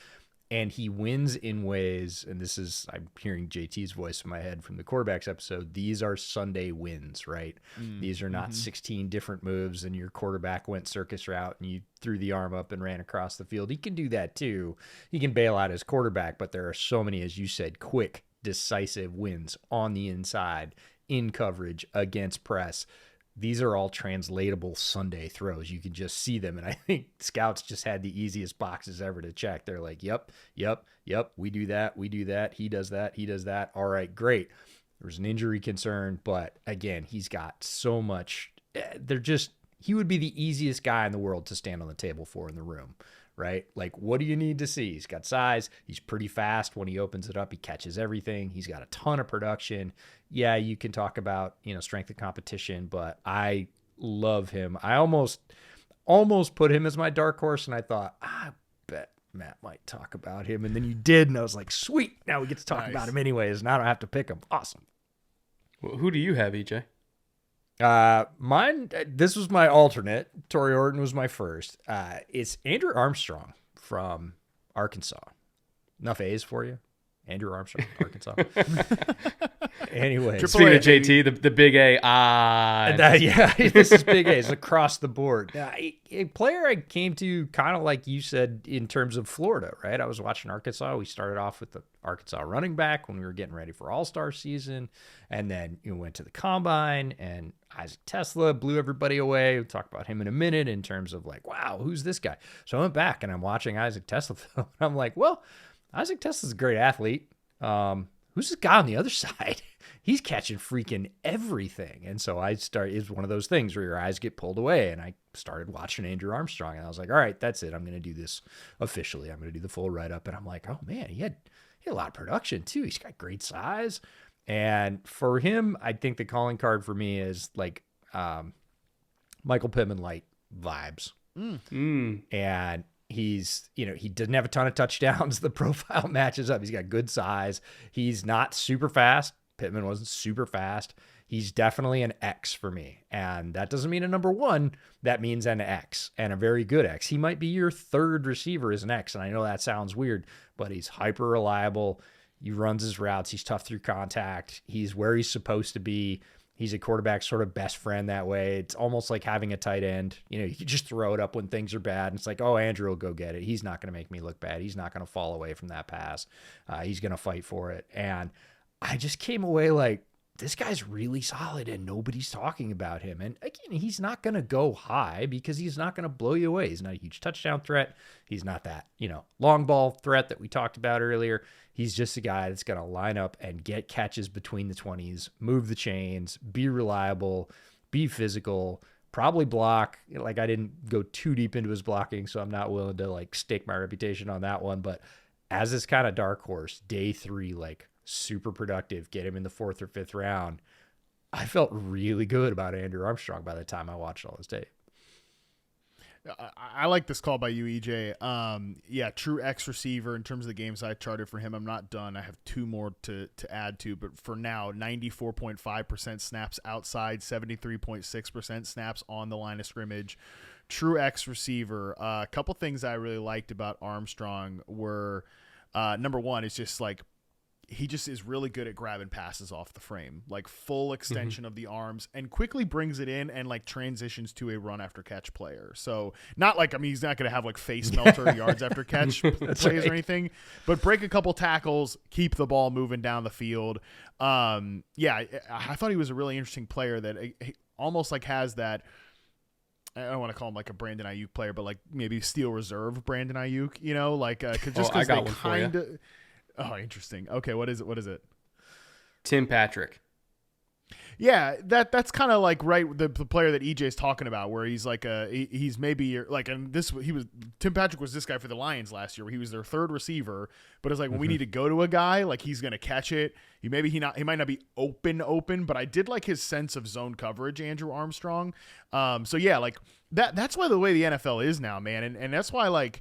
And he wins in ways, and this is, I'm hearing JT's voice in my head from the quarterbacks episode, these are Sunday wins, right? These are not 16 different moves and your quarterback went circus route and you threw the arm up and ran across the field. He can do that too. He can bail out his quarterback, but there are so many, as you said, quick, decisive wins on the inside, in coverage, against press. These are all translatable Sunday throws. You can just see them. And I think scouts just had the easiest boxes ever to check. They're like, yep. We do that. He does that. All right, great. There's an injury concern, but again, he's got so much. He would be the easiest guy in the world to stand on the table for in the room, right? Like, what do you need to see? He's got size. He's pretty fast. When he opens it up, he catches everything. He's got a ton of production. Yeah, you can talk about, strength of competition, but I love him. I almost put him as my dark horse, and I thought, I bet Matt might talk about him. And then you did, and I was like, sweet, now we get to talk about him anyways, and I don't have to pick him. Awesome. Well, who do you have, EJ? Mine, this was my alternate. Torrey Horton was my first. It's Andrew Armstrong from Arkansas. Enough A's for you? Andrew Armstrong, Arkansas. Anyway, Speaking of JT, the big A. Yeah, this is big A's across the board. A player I came to kind of like you said in terms of Florida, right? I was watching Arkansas. We started off with the Arkansas running back when we were getting ready for All-Star season. And then went to the Combine, and Isaac Tesla blew everybody away. We'll talk about him in a minute in terms of like, wow, who's this guy? So I went back, and I'm watching Isaac Tesla film. I'm like, well, Isaac Tesla's a great athlete. Who's this guy on the other side? He's catching freaking everything. And so it's one of those things where your eyes get pulled away. And I started watching Andrew Armstrong, and I was like, all right, that's it. I'm going to do this officially. I'm going to do the full write-up. And I'm like, oh man, he had a lot of production too. He's got great size. And for him, I think the calling card for me is like Michael Pittman light vibes. And he's, he doesn't have a ton of touchdowns. The profile matches up. He's got good size. He's not super fast. Pittman wasn't super fast. He's definitely an X for me. And that doesn't mean a number 1. That means an X, and a very good X. He might be your third receiver as an X. And I know that sounds weird, but he's hyper reliable. He runs his routes. He's tough through contact. He's where he's supposed to be. He's a quarterback's sort of best friend that way. It's almost like having a tight end. You can just throw it up when things are bad. And it's like, oh, Andrew will go get it. He's not going to make me look bad. He's not going to fall away from that pass. He's going to fight for it. And I just came away like, this guy's really solid and nobody's talking about him. And again, he's not going to go high because he's not going to blow you away. He's not a huge touchdown threat. He's not that, long ball threat that we talked about earlier. He's just a guy that's going to line up and get catches between the 20s, move the chains, be reliable, be physical, probably block. Like, I didn't go too deep into his blocking, so I'm not willing to like stake my reputation on that one. But as this kind of dark horse, day 3, like super productive, get him in the 4th or 5th round. I felt really good about Andrew Armstrong by the time I watched all his tape. I like this call by you, EJ. Yeah, true X receiver in terms of the games I charted for him. I'm not done. I have 2 more to add to, but for now, 94.5% snaps outside, 73.6% snaps on the line of scrimmage. True X receiver. A couple things I really liked about Armstrong were, number 1, it's just like, he just is really good at grabbing passes off the frame, like full extension of the arms, and quickly brings it in and like transitions to a run after catch player. So not like, I mean, he's not going to have like face melter yards after catch plays or anything, but break a couple tackles, keep the ball moving down the field. I thought he was a really interesting player that almost like has that, I don't want to call him like a Brandon Ayuk player, but like maybe Steel Reserve Brandon Ayuk, you know, like just because they kind of. Oh, interesting. Okay, what is it? Tim Patrick. Yeah, that's kind of like the player that EJ's talking about, where he's like he's maybe like, and Tim Patrick was this guy for the Lions last year, where he was their third receiver, but it's like when we need to go to a guy, like he's gonna catch it. He might not be open, but I did like his sense of zone coverage, Andrew Armstrong. So yeah, like that's why the way the NFL is now, man, and that's why like.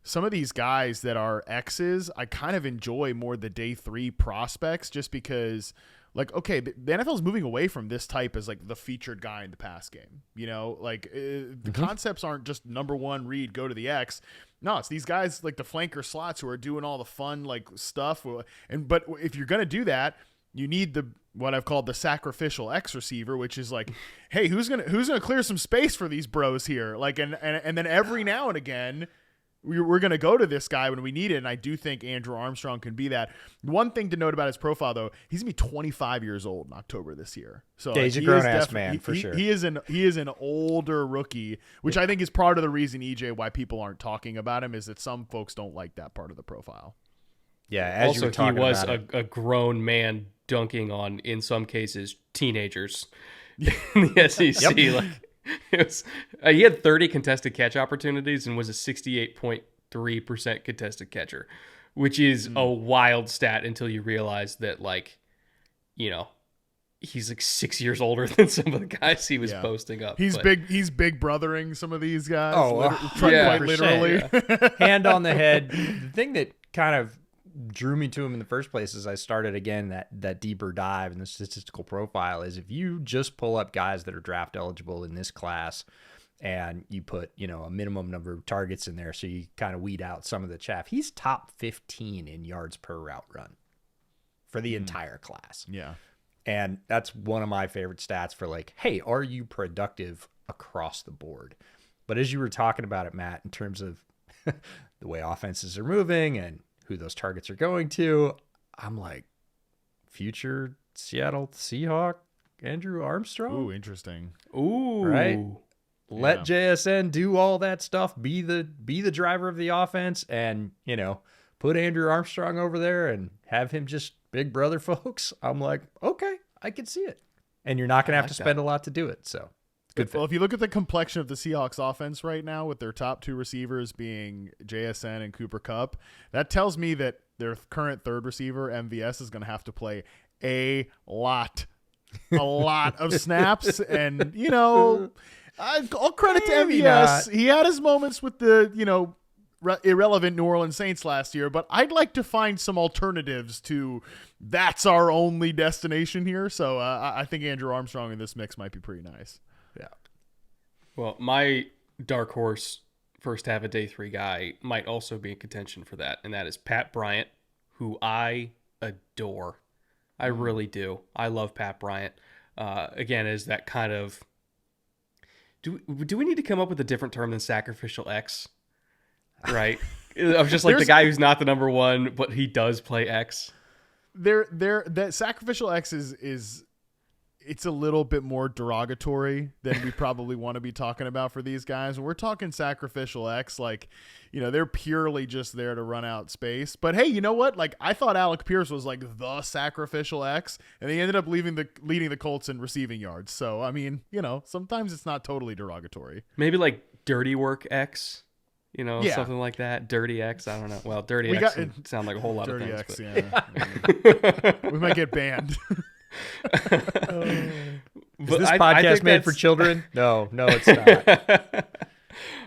Some of these guys that are X's, I kind of enjoy more the day 3 prospects, just because, like, okay, the NFL is moving away from this type as like the featured guy in the pass game. You know, like the concepts aren't just number 1 read, go to the X. No, it's these guys like the flanker slots who are doing all the fun like stuff. But if you're gonna do that, you need what I've called the sacrificial X receiver, which is like, hey, who's gonna clear some space for these bros here? Like, and then every now and again. We're going to go to this guy when we need it, and I do think Andrew Armstrong can be that. One thing to note about his profile, though, he's going to be 25 years old in October this year. So yeah, he's a grown-ass man, for sure. He is an older rookie, which I think is part of the reason, EJ, why people aren't talking about him, is that some folks don't like that part of the profile. Yeah, as you were talking he was about a grown man dunking on, in some cases, teenagers in the SEC. Yep. Like, it was, he had 30 contested catch opportunities and was a 68.3% contested catcher, which is a wild stat until you realize that, like, you know, he's like 6 years older than some of the guys he was posting up. He's big brothering some of these guys. Quite literally. Yeah. Hand on the head. The thing that kind of drew me to him in the first place is I started again that deeper dive in the statistical profile is if you just pull up guys that are draft eligible in this class and you put, you know, a minimum number of targets in there so you kind of weed out some of the chaff. He's top 15 in yards per route run for the entire class. Yeah. And that's one of my favorite stats for like, hey, are you productive across the board? But as you were talking about it, Matt, in terms of the way offenses are moving and who those targets are going to, I'm like, future Seattle Seahawk Andrew Armstrong. Ooh, interesting. Ooh, right. Let JSN do all that stuff. Be the driver of the offense, and you know, put Andrew Armstrong over there and have him just big brother folks. I'm like, okay, I can see it, and you're not gonna have to spend a lot to do it. So. Good. Well, if you look at the complexion of the Seahawks offense right now, with their top 2 receivers being JSN and Cooper Kupp, that tells me that their current third receiver, MVS, is going to have to play a lot of snaps. And, you know, all credit to MVS. He had his moments with the, you know, irrelevant New Orleans Saints last year, but I'd like to find some alternatives to that's our only destination here. So I think Andrew Armstrong in this mix might be pretty nice. Yeah. Well, my dark horse first half of day 3 guy might also be in contention for that, and that is Pat Bryant, who I adore. I really do. I love Pat Bryant. Again, is that kind of do we need to come up with a different term than sacrificial X? Right? Of just like the guy who's not the number 1, but he does play X. That sacrificial X is it's a little bit more derogatory than we probably want to be talking about for these guys. When we're talking sacrificial X, like, you know, they're purely just there to run out space. But hey, you know what? Like, I thought Alec Pierce was like the sacrificial X, and he ended up leading the Colts in receiving yards. So, I mean, you know, sometimes it's not totally derogatory. Maybe like dirty work X, you know, something like that. Dirty X. I don't know. Well, dirty X sound like a whole lot of things. Dirty X, yeah. We might get banned. Is this podcast made for children? No, it's not.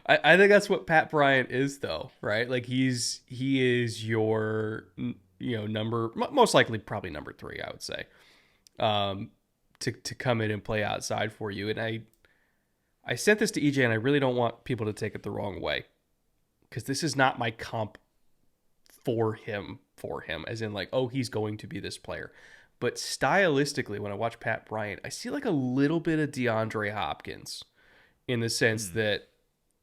I think that's what Pat Bryant is, though, right? Like he is your, you know, most likely probably number 3, I would say, to come in and play outside for you. And I sent this to EJ, and I really don't want people to take it the wrong way, because this is not my comp for him for him, as in like, oh, he's going to be this player. But stylistically, when I watch Pat Bryant, I see like a little bit of DeAndre Hopkins in the sense that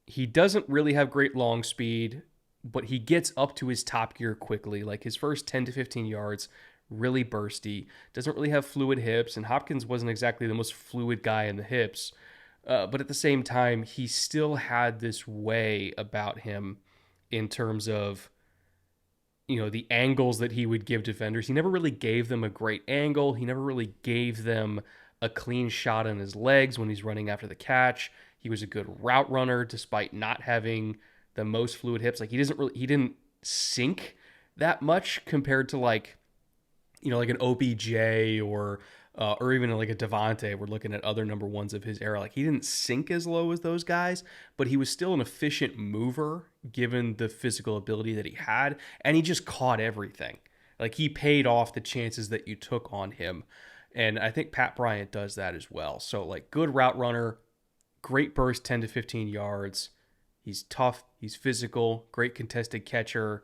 he doesn't really have great long speed, but he gets up to his top gear quickly. Like his first 10 to 15 yards, really bursty, doesn't really have fluid hips, and Hopkins wasn't exactly the most fluid guy in the hips. But at the same time, he still had this way about him in terms of, the angles that he would give defenders. He never really gave them a great angle. He never really gave them a clean shot on his legs when he's running after the catch. He was a good route runner despite not having the most fluid hips. Like he didn't sink that much compared to like an OBJ or even like a Devontae. We're looking at other number ones of his era. Like he didn't sink as low as those guys, but he was still an efficient mover given the physical ability that he had, and he just caught everything. Like he paid off the chances that you took on him, and I think Pat Bryant does that as well. So like good route runner, great burst 10 to 15 yards. He's tough, he's physical, great contested catcher.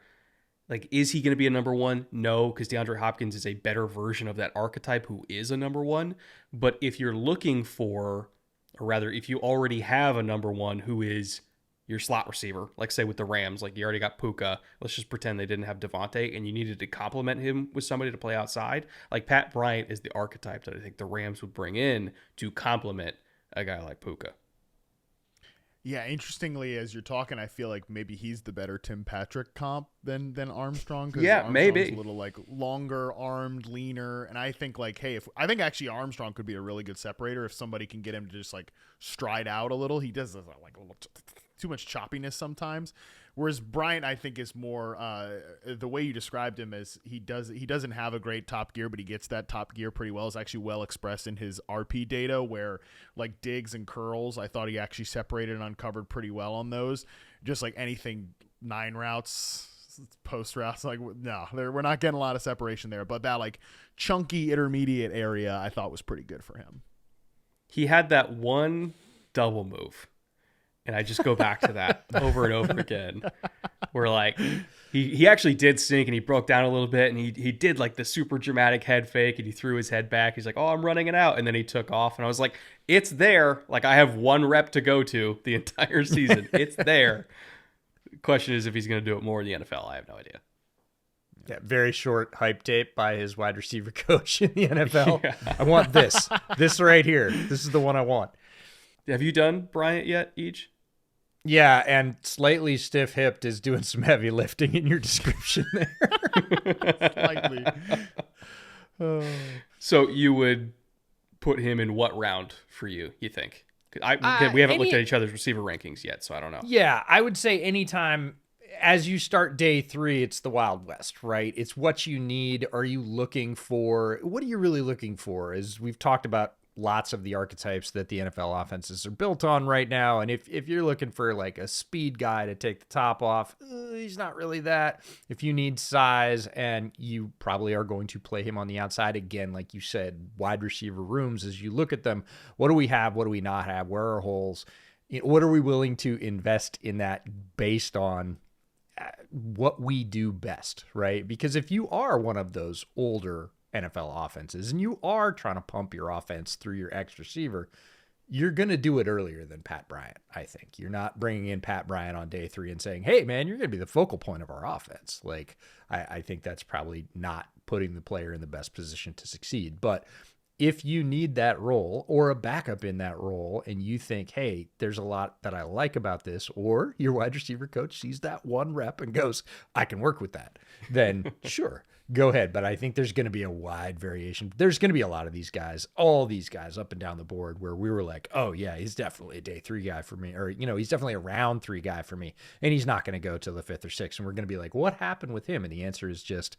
Like, is he going to be a number one? No, because DeAndre Hopkins is a better version of that archetype who is a number one. But if you're looking for, or rather, if you already have a number one who is your slot receiver, like say with the Rams, like you already got Puka, let's just pretend they didn't have Devontae, and you needed to complement him with somebody to play outside. Like Pat Bryant is the archetype that I think the Rams would bring in to complement a guy like Puka. Yeah, interestingly, as you're talking, I feel like maybe he's the better Tim Patrick comp than Armstrong. Yeah, Armstrong's maybe a little like longer armed, leaner, and I think like, hey, I think actually Armstrong could be a really good separator if somebody can get him to just like stride out a little. He does like a little too much choppiness sometimes. Whereas Bryant, I think, is more the way you described him as he doesn't have a great top gear, but he gets that top gear pretty well. It's actually well expressed in his RP data, where like digs and curls, I thought he actually separated and uncovered pretty well on those. Just like anything 9 routes, post routes, like no, we're not getting a lot of separation there. But that like chunky intermediate area, I thought was pretty good for him. He had that one double move. And I just go back to that over and over again, where like he actually did sink and he broke down a little bit, and he did like the super dramatic head fake, and he threw his head back. He's like, oh, I'm running it out. And then he took off, and I was like, it's there. Like I have one rep to go to the entire season. It's there. The question is if he's going to do it more in the NFL. I have no idea. Yeah, very short hype tape by his wide receiver coach in the NFL. Yeah. I want this right here. This is the one I want. Have you done Bryant yet, Each? Yeah, and slightly stiff-hipped is doing some heavy lifting in your description there. Slightly. So you would put him in what round for you think? We haven't looked at each other's receiver rankings yet, so I don't know. Yeah, I would say anytime as you start day 3, it's the Wild West, right? It's what you need. What are you really looking for? As we've talked about lots of the archetypes that the NFL offenses are built on right now. And if you're looking for like a speed guy to take the top off, he's not really that. If you need size, and you probably are going to play him on the outside again, like you said, wide receiver rooms, as you look at them, what do we have? What do we not have? Where are holes? What are we willing to invest in that based on what we do best, right? Because if you are one of those older NFL offenses and you are trying to pump your offense through your X receiver, you're going to do it earlier than Pat Bryant. I think you're not bringing in Pat Bryant on day 3 and saying, hey man, you're going to be the focal point of our offense. Like I think that's probably not putting the player in the best position to succeed. But if you need that role or a backup in that role, and you think, hey, there's a lot that I like about this, or your wide receiver coach sees that one rep and goes, I can work with that, then sure, go ahead. But I think there's going to be a wide variation. There's going to be a lot of these guys, all these guys up and down the board, where we were like, oh yeah, he's definitely a day 3 guy for me. Or, he's definitely a round 3 guy for me. And he's not going to go to the 5th or 6th. And we're going to be like, what happened with him? And the answer is just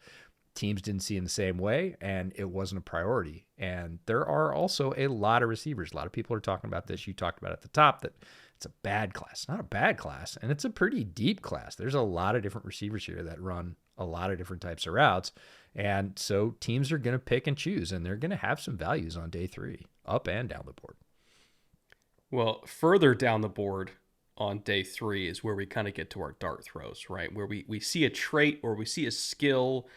teams didn't see in the same way, and it wasn't a priority. And there are also a lot of receivers. A lot of people are talking about this. You talked about at the top that it's a bad class. Not a bad class, and it's a pretty deep class. There's a lot of different receivers here that run a lot of different types of routes. And so teams are going to pick and choose, and they're going to have some values on day 3, up and down the board. Well, further down the board on day 3 is where we kind of get to our dart throws, right? Where we see a trait or we see a skill,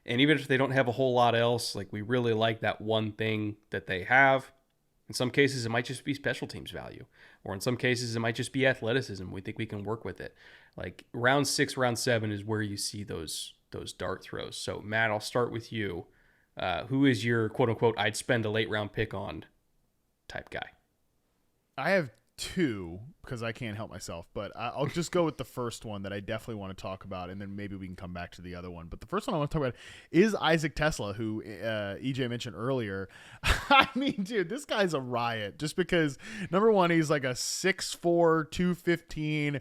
and even if they don't have a whole lot else, like we really like that one thing that they have. In some cases, it might just be special teams value, or in some cases, it might just be athleticism. We think we can work with it. Like round 6, round 7 is where you see those dart throws. So Matt, I'll start with you. Who is your quote unquote I'd spend a late round pick on type guy? I have 2 because I can't help myself, but I'll just go with the first one that I definitely want to talk about, and then maybe we can come back to the other one. But the first one I want to talk about is Isaac Tesla, who EJ mentioned earlier. I mean, dude, this guy's a riot just because, number one, he's like a 6'4", 215,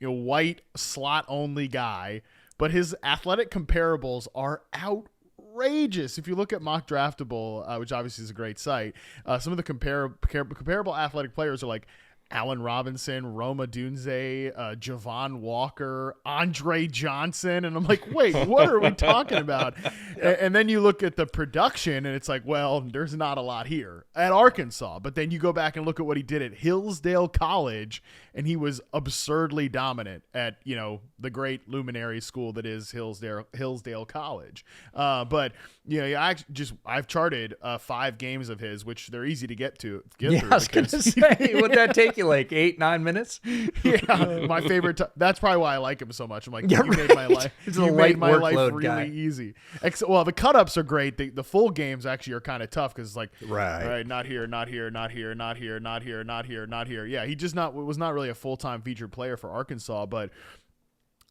white slot-only guy, but his athletic comparables are outrageous. If you look at Mock Draftable, which obviously is a great site, some of the comparable athletic players are like Allen Robinson, Roma Dunze, Javon Walker, Andre Johnson. And I'm like, wait, what are we talking about? And then you look at the production and it's like, well, there's not a lot here at Arkansas. But then you go back and look at what he did at Hillsdale College, and he was absurdly dominant at, the great luminary school that is Hillsdale College. But I've charted 5 games of his, which they're easy to get through. I was going to say, would that take you like 8-9 minutes? Yeah, my favorite. That's probably why I like him so much. I'm like, yeah, you made my life. You made my life really guy. easy. Well, the cut-ups are great. The full games actually are kind of tough because it's like, right, all right, not here, not here, not here, not here, not here, not here, not here. Yeah, he just was not really a full-time featured player for Arkansas, but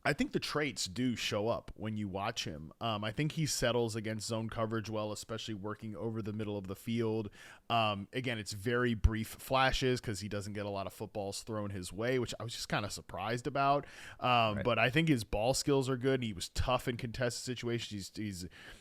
I think the traits do show up when you watch him. I think he settles against zone coverage well, especially working over the middle of the field. Again, it's very brief flashes because he doesn't get a lot of footballs thrown his way, which I was just kind of surprised about. Right. But I think his ball skills are good. And he was tough in contested situations.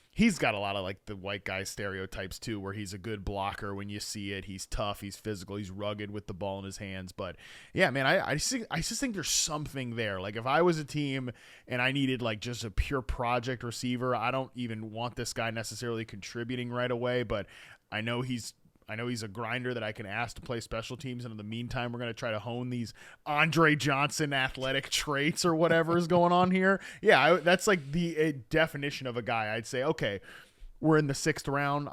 He's got a lot of like the white guy stereotypes too, where he's a good blocker when you see it. He's tough, he's physical, he's rugged with the ball in his hands. But yeah, man, I just think there's something there. Like if I was a team and I needed like just a pure project receiver, I don't even want this guy necessarily contributing right away, but I know he's a grinder that I can ask to play special teams, and in the meantime, we're going to try to hone these Andre Johnson athletic traits or whatever is going on here. Yeah, that's like the definition of a guy. I'd say, okay, we're in the 6th round.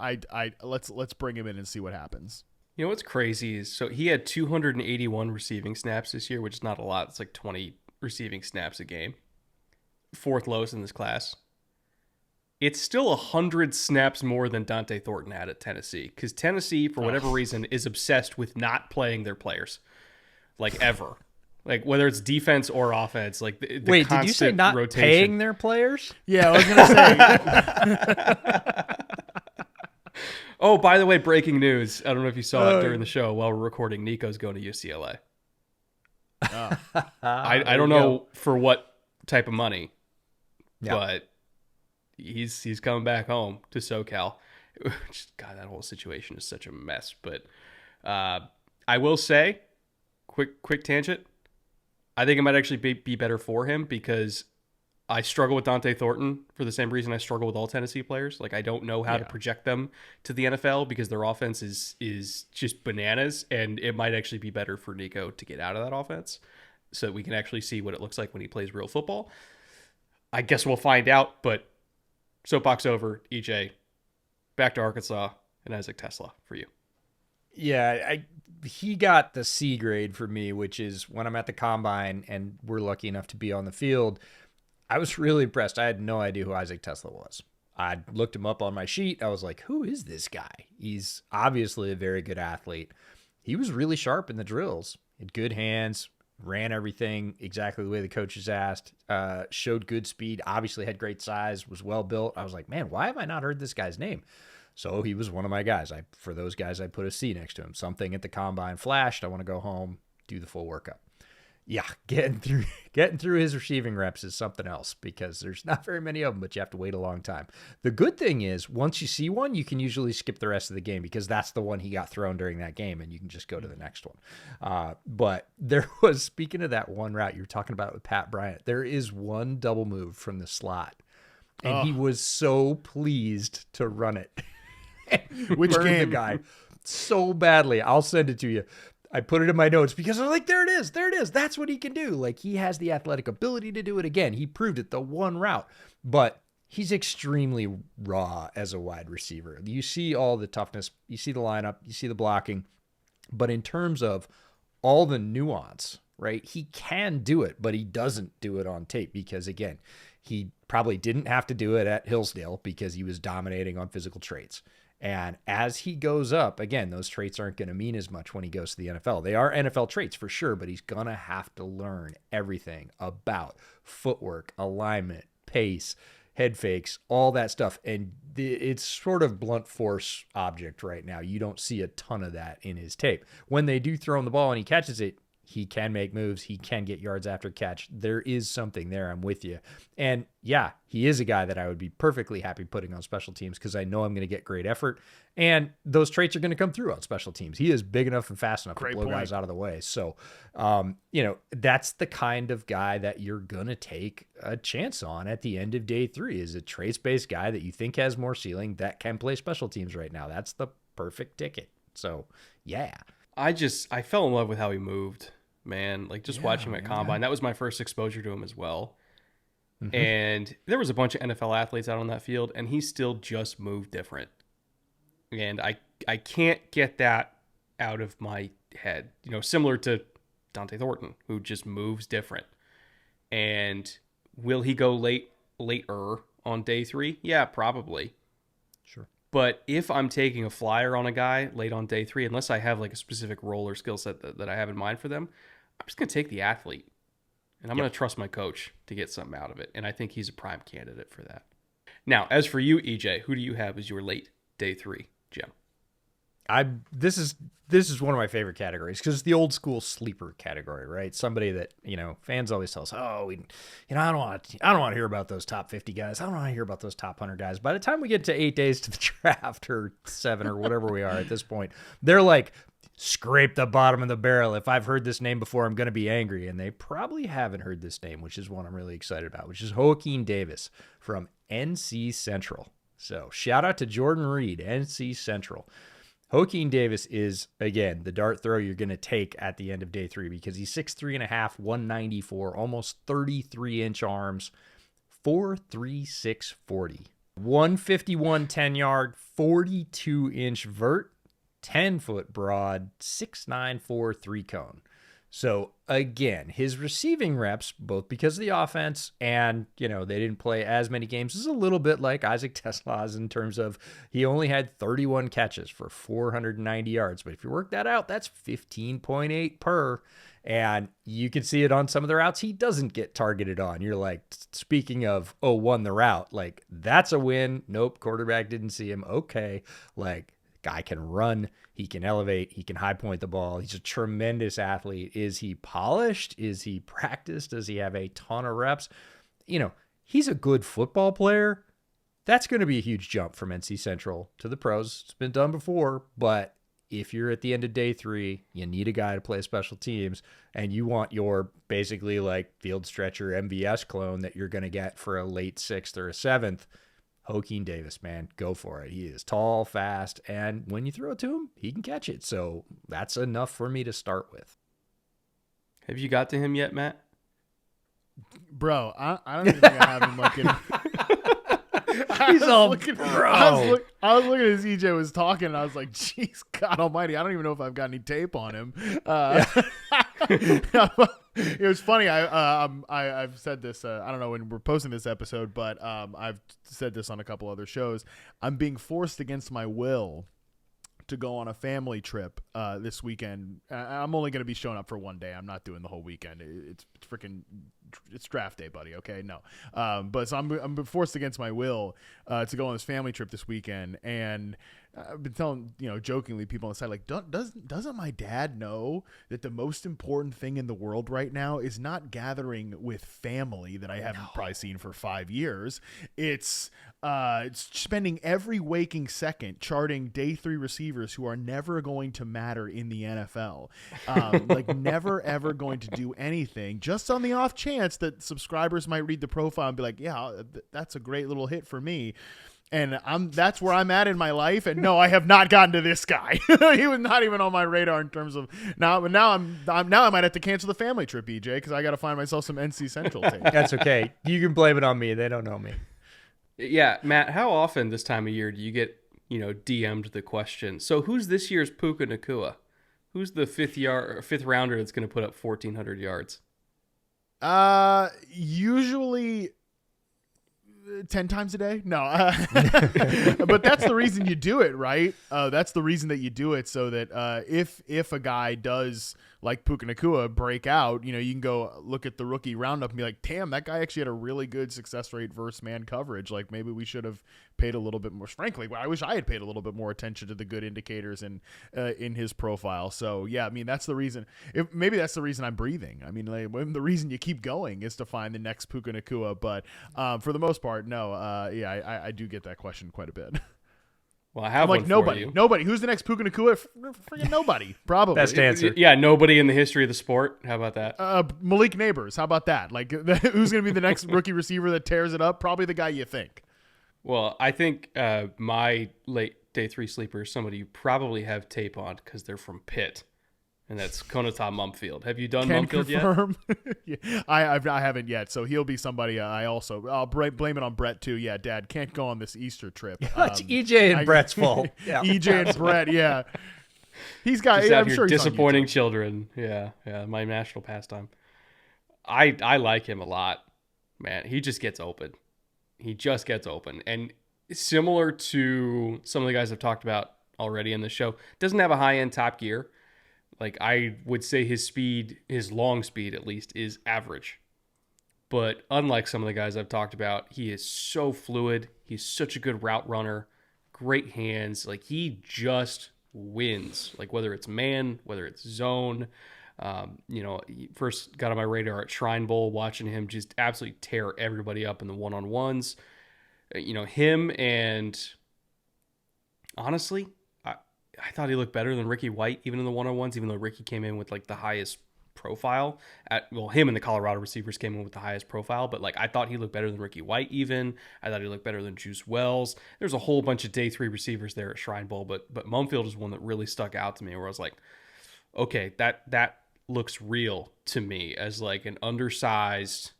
Let's bring him in and see what happens. You know what's crazy is, so he had 281 receiving snaps this year, which is not a lot. It's like 20 receiving snaps a game. 4th lowest in this class. It's still 100 snaps more than Dante Thornton had at Tennessee, because Tennessee, for whatever reason, is obsessed with not playing their players, like ever. Like whether it's defense or offense, like the Wait, constant did you say not rotation. paying their players? Yeah, I was going to say. Oh, by the way, breaking news. I don't know if you saw it during the show while we're recording. Nico's going to UCLA. I don't know for what type of money, but he's coming back home to SoCal. God, that whole situation is such a mess. But I will say, quick tangent, I think it might actually be better for him, because I struggle with Dante Thornton for the same reason I struggle with all Tennessee players. Like I don't know how to project them to the NFL because their offense is just bananas, and it might actually be better for Nico to get out of that offense so that we can actually see what it looks like when he plays real football. I guess we'll find out, but soapbox over. EJ, back to Arkansas and Isaac Tesla for you. Yeah, he got the C grade for me, which is when I'm at the combine and we're lucky enough to be on the field. I was really impressed. I had no idea who Isaac Tesla was. I looked him up on my sheet. I was like, who is this guy? He's obviously a very good athlete. He was really sharp in the drills. He had good hands, ran everything exactly the way the coaches asked, showed good speed, obviously had great size, was well built. I was like, man, why have I not heard this guy's name? So he was one of my guys. For those guys, I put a C next to him. Something at the combine flashed. I want to go home, do the full workup. Yeah, getting through his receiving reps is something else, because there's not very many of them, but you have to wait a long time. The good thing is, once you see one, you can usually skip the rest of the game, because that's the one he got thrown during that game, and you can just go to the next one. But there was, speaking of that one route you're talking about with Pat Bryant, there is one double move from the slot, and he was so pleased to run it. Which game? The guy so badly. I'll send it to you. I put it in my notes because I was like, there it is. There it is. That's what he can do. Like, he has the athletic ability to do it again. He proved it the one route, but he's extremely raw as a wide receiver. You see all the toughness, you see the lineup, you see the blocking, but in terms of all the nuance, right? He can do it, but he doesn't do it on tape because, again, he probably didn't have to do it at Hillsdale because he was dominating on physical traits. And as he goes up, again, those traits aren't going to mean as much when he goes to the NFL. They are NFL traits for sure, but he's going to have to learn everything about footwork, alignment, pace, head fakes, all that stuff. And it's sort of blunt force object right now. You don't see a ton of that in his tape. When they do throw him the ball and he catches it, he can make moves. He can get yards after catch. There is something there. I'm with you. And yeah, he is a guy that I would be perfectly happy putting on special teams because I know I'm going to get great effort. And those traits are going to come through on special teams. He is big enough and fast enough to blow guys out of the way. So, that's the kind of guy that you're going to take a chance on at the end of day 3 is a traits-based guy that you think has more ceiling that can play special teams right now. That's the perfect ticket. So, yeah. I fell in love with how he moved, man. Like, just watching him at Combine. That was my first exposure to him as well. Mm-hmm. And there was a bunch of NFL athletes out on that field, and he still just moved different. And I can't get that out of my head. Similar to Dante Thornton, who just moves different. And will he go later on day 3? Yeah, probably. Sure. But if I'm taking a flyer on a guy late on day 3, unless I have like a specific role or skill set that I have in mind for them, I'm just going to take the athlete. And I'm going to trust my coach to get something out of it. And I think he's a prime candidate for that. Now, as for you, EJ, who do you have as your late day 3 gem? This is one of my favorite categories because it's the old school sleeper category, right? Somebody that, fans always tell us, I don't want to hear about those top 50 guys. I don't want to hear about those top 100 guys. By the time we get to 8 days to the draft or 7 or whatever we are at this point, they're like, scrape the bottom of the barrel. If I've heard this name before, I'm going to be angry. And they probably haven't heard this name, which is one I'm really excited about, which is Joaquin Davis from NC Central. So shout out to Jordan Reed, NC Central. Joaquin Davis is, again, the dart throw you're going to take at the end of day 3 because he's 6'3.5", 194, almost 33-inch arms, 4.36 40, 151 10-yard, 42-inch vert, 10-foot broad, 6'9", 4 cone. So again, his receiving reps, both because of the offense and, they didn't play as many games, is a little bit like Isaac Tesla's in terms of he only had 31 catches for 490 yards. But if you work that out, that's 15.8 per. And you can see it on some of the routes he doesn't get targeted on. You're like, speaking of, won the route, like that's a win. Nope, quarterback didn't see him. Okay, like guy can run. He can elevate. He can high point the ball. He's a tremendous athlete. Is he polished? Is he practiced? Does he have a ton of reps? He's a good football player. That's going to be a huge jump from NC Central to the pros. It's been done before, but if you're at the end of day 3, you need a guy to play special teams, and you want your basically like field stretcher MVS clone that you're going to get for a late 6th or a 7th, Joaquin Davis, man, go for it. He is tall, fast, and when you throw it to him, he can catch it. So that's enough for me to start with. Have you got to him yet, Matt? Bro, I don't even think I have him looking. He's all looking, bro. I was looking as EJ was talking, and I was like, "Jeez, God Almighty! I don't even know if I've got any tape on him." It was funny. I've said this. I don't know when we're posting this episode, but I've said this on a couple other shows. I'm being forced against my will to go on a family trip this weekend. I'm only going to be showing up for one day. I'm not doing the whole weekend. It's draft day, buddy. Okay, no. But so I'm forced against my will to go on this family trip this weekend, and I've been telling jokingly people on the side like, doesn't my dad know that the most important thing in the world right now is not gathering with family that I haven't probably seen for 5 years. It's spending every waking second charting day 3 receivers who are never going to matter in the NFL, like never ever going to do anything, just on the off chance that subscribers might read the profile and be like, yeah, that's a great little hit for me. And that's where I'm at in my life. And no, I have not gotten to this guy. He was not even on my radar in terms of now I might have to cancel the family trip, EJ, because I got to find myself some NC Central tape. That's okay. You can blame it on me. They don't know me. Yeah, Matt, how often this time of year do you get, DM'd the question, so who's this year's Puka Nakua? Who's the fifth rounder that's going to put up 1,400 yards? Usually 10 times a day. No, but that's the reason you do it, right? That's the reason that you do it, so that if a guy does, like Puka Nakua, break out, you can go look at the rookie roundup and be like, damn, that guy actually had a really good success rate versus man coverage. Like, maybe we should have paid a little bit more. Frankly, I wish I had paid a little bit more attention to the good indicators in his profile. So yeah, I mean, that's the reason. Maybe that's the reason I'm breathing. I mean, the reason you keep going is to find the next Puka Nakua. But for the most part, no. I do get that question quite a bit. Well, I have I'm like, one nobody. for you. Nobody. Who's the next Puka Nakua? Freaking nobody. Probably. Best answer. Yeah, nobody in the history of the sport. How about that? Malik Neighbors. How about that? Like, who's going to be the next rookie receiver that tears it up? Probably the guy you think. Well, I think my late day 3 sleeper is somebody you probably have tape on because they're from Pitt, and that's Konata Mumfield. Have you done Can Mumfield confirm. Yeah, I haven't yet, so he'll be somebody. I'll blame it on Brett too. Yeah, Dad can't go on this Easter trip. It's EJ and Brett's fault. Yeah. EJ and Brett. Yeah, he's got. Just Yeah, out I'm here sure he's on disappointing YouTube. children. Yeah, my national pastime. I like him a lot, man. He just gets open. And similar to some of the guys I've talked about already in the show, doesn't have a high-end top gear. Like, I would say his speed, his long speed at least, is average. But unlike some of the guys I've talked about, he is so fluid. He's such a good route runner, great hands. Like, he just wins. Like, whether it's man, whether it's zone. He first got on my radar at Shrine Bowl, watching him just absolutely tear everybody up in the one-on-ones. Him, and honestly, I thought he looked better than Ricky White, even in the one-on-ones, even though Ricky came in with like the highest profile. Him and the Colorado receivers came in with the highest profile, but like, I thought he looked better than Ricky White even. I thought he looked better than Juice Wells. There's a whole bunch of day 3 receivers there at Shrine Bowl, but Mumfield is one that really stuck out to me, where I was like, okay, that looks real to me as like an undersized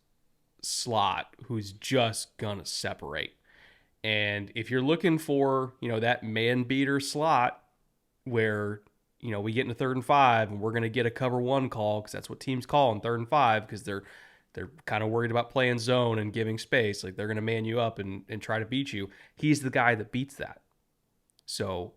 slot who's just gonna separate. And if you're looking for, that man beater slot where, we get into 3rd and 5 and we're going to get a cover 1 call, because that's what teams call on 3rd and 5, because they're kind of worried about playing zone and giving space. Like, they're going to man you up and try to beat you. He's the guy that beats that. So,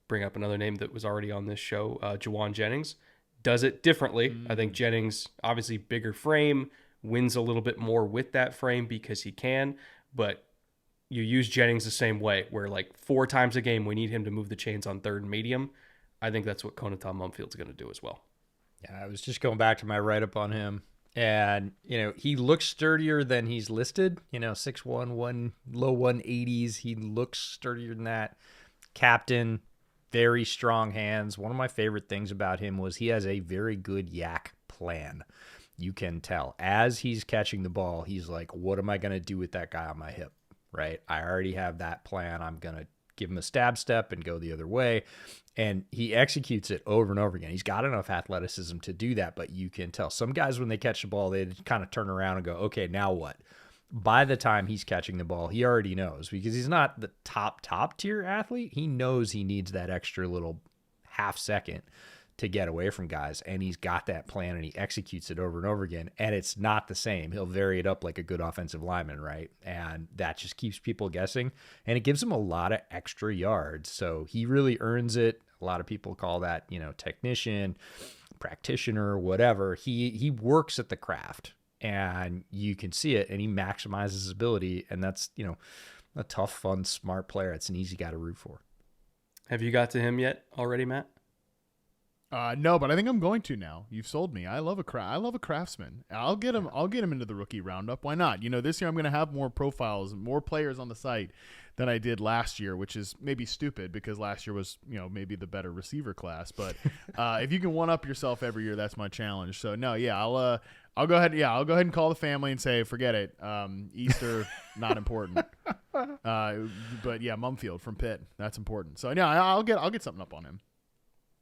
bring up another name that was already on this show, Jawan Jennings. Does it differently. I think Jennings, obviously bigger frame, wins a little bit more with that frame because he can, but you use Jennings the same way, where like 4 times a game we need him to move the chains on 3rd and medium. I think that's what Konata Mumfield's going to do as well. Yeah, I was just going back to my write-up on him, and he looks sturdier than he's listed. 6'1", low 180s. He looks sturdier than that. Captain, very strong hands. One of my favorite things about him was he has a very good yak plan. You can tell as he's catching the ball, he's like, what am I going to do with that guy on my hip? Right? I already have that plan. I'm going to give him a stab step and go the other way. And he executes it over and over again. He's got enough athleticism to do that, but you can tell some guys, when they catch the ball, they kind of turn around and go, okay, now what? By the time he's catching the ball, he already knows, because he's not the top tier athlete. He knows he needs that extra little half second to get away from guys, and he's got that plan and he executes it over and over again, and it's not the same. He'll vary it up like a good offensive lineman, right? And that just keeps people guessing, and it gives him a lot of extra yards. So he really earns it. A lot of people call that, technician, practitioner, whatever. He works at the craft, and you can see it, and he maximizes his ability, and that's, a tough, fun, smart player. It's an easy guy to root for. Have you got to him yet already, Matt? No, but I think I'm going to now. You've sold me. I love a craftsman. I'll get him. I'll get him into the rookie roundup. Why not? This year I'm going to have more profiles, more players on the site than I did last year, which is maybe stupid because last year was maybe the better receiver class. But if you can one up yourself every year, that's my challenge. So no, yeah, I'll go ahead. Yeah, I'll go ahead and call the family and say, forget it. Easter not important. But yeah, Mumfield from Pitt, that's important. So yeah, I'll get something up on him.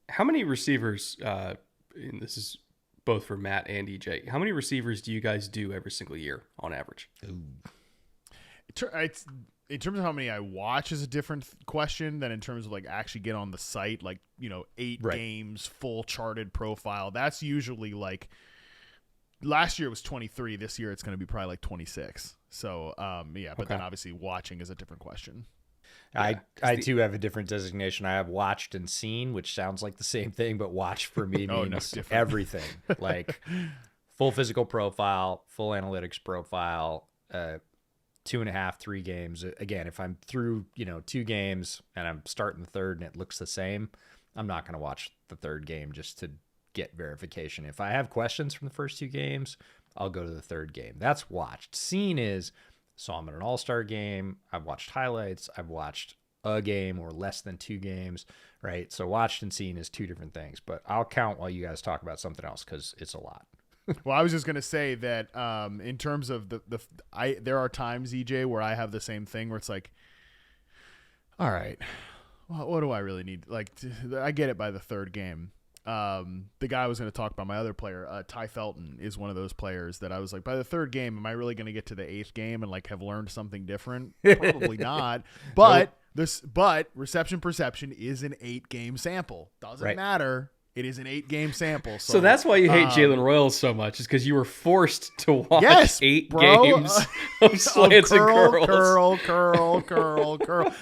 How many receivers, and this is both for Matt and EJ, how many receivers do you guys do every single year on average? It's, in terms of how many I watch is a different question than in terms of like actually get on the site, like, 8 games, full charted profile. That's usually like last year it was 23. This year it's going to be probably like 26. So, but then obviously watching is a different question. I too have a different designation. I have watched and seen, which sounds like the same thing, but watch for me means everything. Like full physical profile, full analytics profile, 2.5, 3 games. Again, if I'm through, 2 games and I'm starting the third and it looks the same, I'm not going to watch the third game just to get verification. If I have questions from the first 2 games, I'll go to the third game. That's watched. Seen is saw him at an all-star game. I've watched highlights. I've watched a game or less than 2 games, right? So watched and seen is 2 different things, but I'll count while you guys talk about something else because it's a lot. Well, I was just going to say that in terms of there are times, EJ, where I have the same thing where it's like, all right, well, what do I really need? Like, I get it by the third game. The guy I was going to talk about, my other player, Ty Felton, is one of those players that I was like, by the third game, am I really going to get to the 8th game and like have learned something different? Probably not. But reception perception is an 8-game sample. Doesn't matter. It is an 8-game sample. So that's why you hate Jalen Royals so much, is because you were forced to watch 8 games of slants and curl.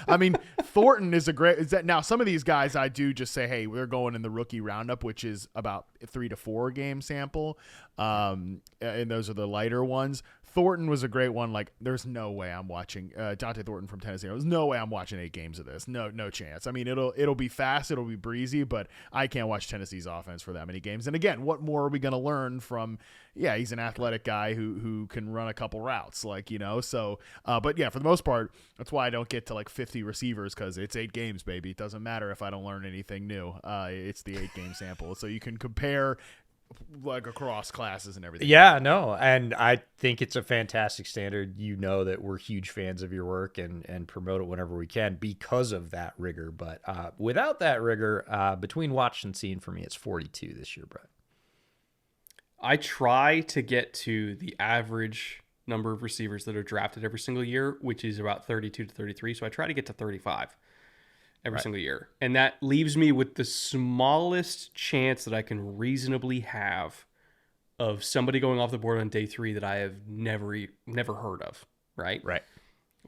I mean, Thornton is a great. Now, some of these guys I do just say, hey, we're going in the rookie roundup, which is about 3 to 4 game sample. And those are the lighter ones. Thornton was a great one. Like, there's no way I'm watching Dante Thornton from Tennessee. There's no way I'm watching 8 games of this. No chance. I mean, it'll be fast, it'll be breezy, but I can't watch Tennessee's offense for that many games. And again, what more are we going to learn from? Yeah, he's an athletic guy who can run a couple routes, like, So, but yeah, for the most part, that's why I don't get to like 50 receivers because it's 8 games, baby. It doesn't matter if I don't learn anything new. It's the 8-game sample, so you can compare like across classes and everything. Yeah, no, and I think it's a fantastic standard. That we're huge fans of your work and promote it whenever we can because of that rigor. But without that rigor, between watched and seen, for me, it's 42 this year, Brett. I try to get to the average number of receivers that are drafted every single year, which is about 32 to 33. So I try to get to 35 every single year. And that leaves me with the smallest chance that I can reasonably have of somebody going off the board on day 3 that I have never heard of, right? Right.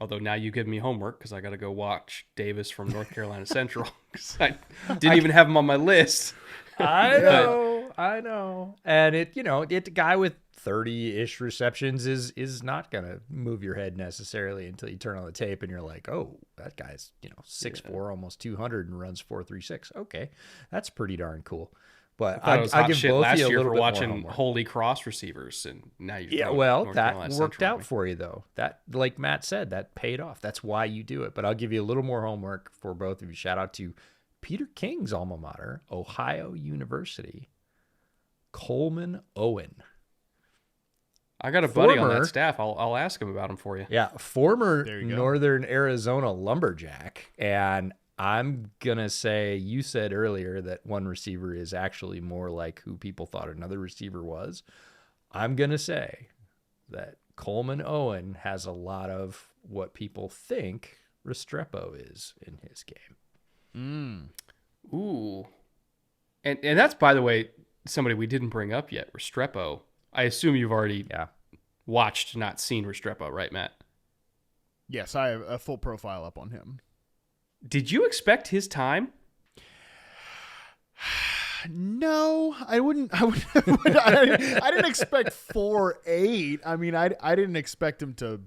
Although now you give me homework because I got to go watch Davis from North Carolina Central because I didn't even have him on my list. I know. And a guy with 30-ish receptions is not going to move your head necessarily until you turn on the tape and you're like, oh, that guy's, 6'4", almost 200 and runs 4.36. Okay, that's pretty darn cool. But I give both last you a year little for bit watching more homework. Holy Cross receivers, and now you're well, that Carolina worked Central out for you though. That, like Matt said, that paid off. That's why you do it. But I'll give you a little more homework for both of you. Shout out to Peter King's alma mater, Ohio University, Coleman Owen. I got a buddy on that staff. I'll ask him about him for you. Yeah, former Northern Arizona lumberjack. And I'm going to say, you said earlier that one receiver is actually more like who people thought another receiver was. I'm going to say that Coleman Owen has a lot of what people think Restrepo is in his game. Ooh. And that's, by the way, somebody we didn't bring up yet, Restrepo. I assume you've already watched, not seen Restrepo, right, Matt? Yes, I have a full profile up on him. Did you expect his time? No, I wouldn't. I didn't expect 4.8. I mean, I didn't expect him to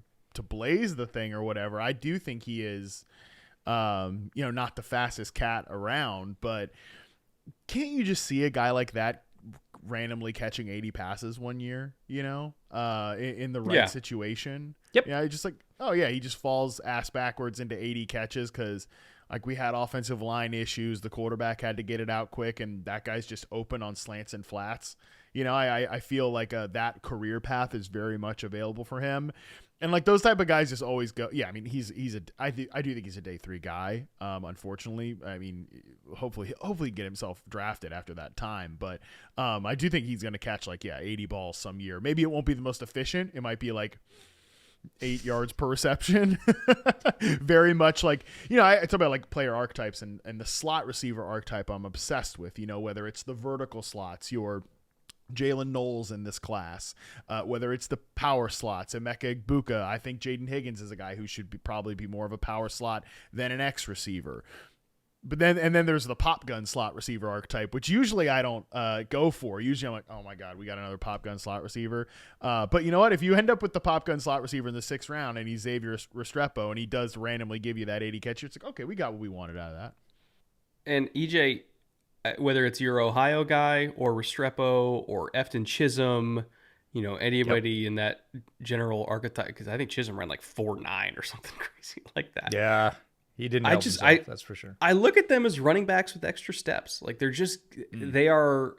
blaze the thing or whatever. I do think he is, not the fastest cat around, but can't you just see a guy like that randomly catching 80 passes one year, in the right situation? Yep. Yeah, just like, oh yeah, he just falls ass backwards into 80 catches because like we had offensive line issues. The quarterback had to get it out quick, and that guy's just open on slants and flats. I feel like that career path is very much available for him. And like those type of guys just always go. Yeah, I mean I do think he's a day 3 guy. Unfortunately, I mean hopefully get himself drafted after that time. But I do think he's going to catch 80 balls some year. Maybe it won't be the most efficient. It might be like 8 yards per reception. Very much like, I talk about like player archetypes and the slot receiver archetype I'm obsessed with, whether it's the vertical slots, your Jalen Knowles in this class, whether it's the power slots, Emeka Egbuka. I think Jaden Higgins is a guy who should probably be more of a power slot than an X receiver. But then there's the pop gun slot receiver archetype, which usually I don't go for. Usually I'm like, oh my God, we got another pop gun slot receiver. But you know what? If you end up with the pop gun slot receiver in the 6th round and he's Xavier Restrepo and he does randomly give you that 80 catch, it's like, okay, we got what we wanted out of that. And EJ, whether it's your Ohio guy or Restrepo or Efton Chisholm, anybody in that general archetype, because I think Chisholm ran like 4.9 or something crazy like that. Yeah. He didn't help himself, that's for sure. I look at them as running backs with extra steps. Like they're just they are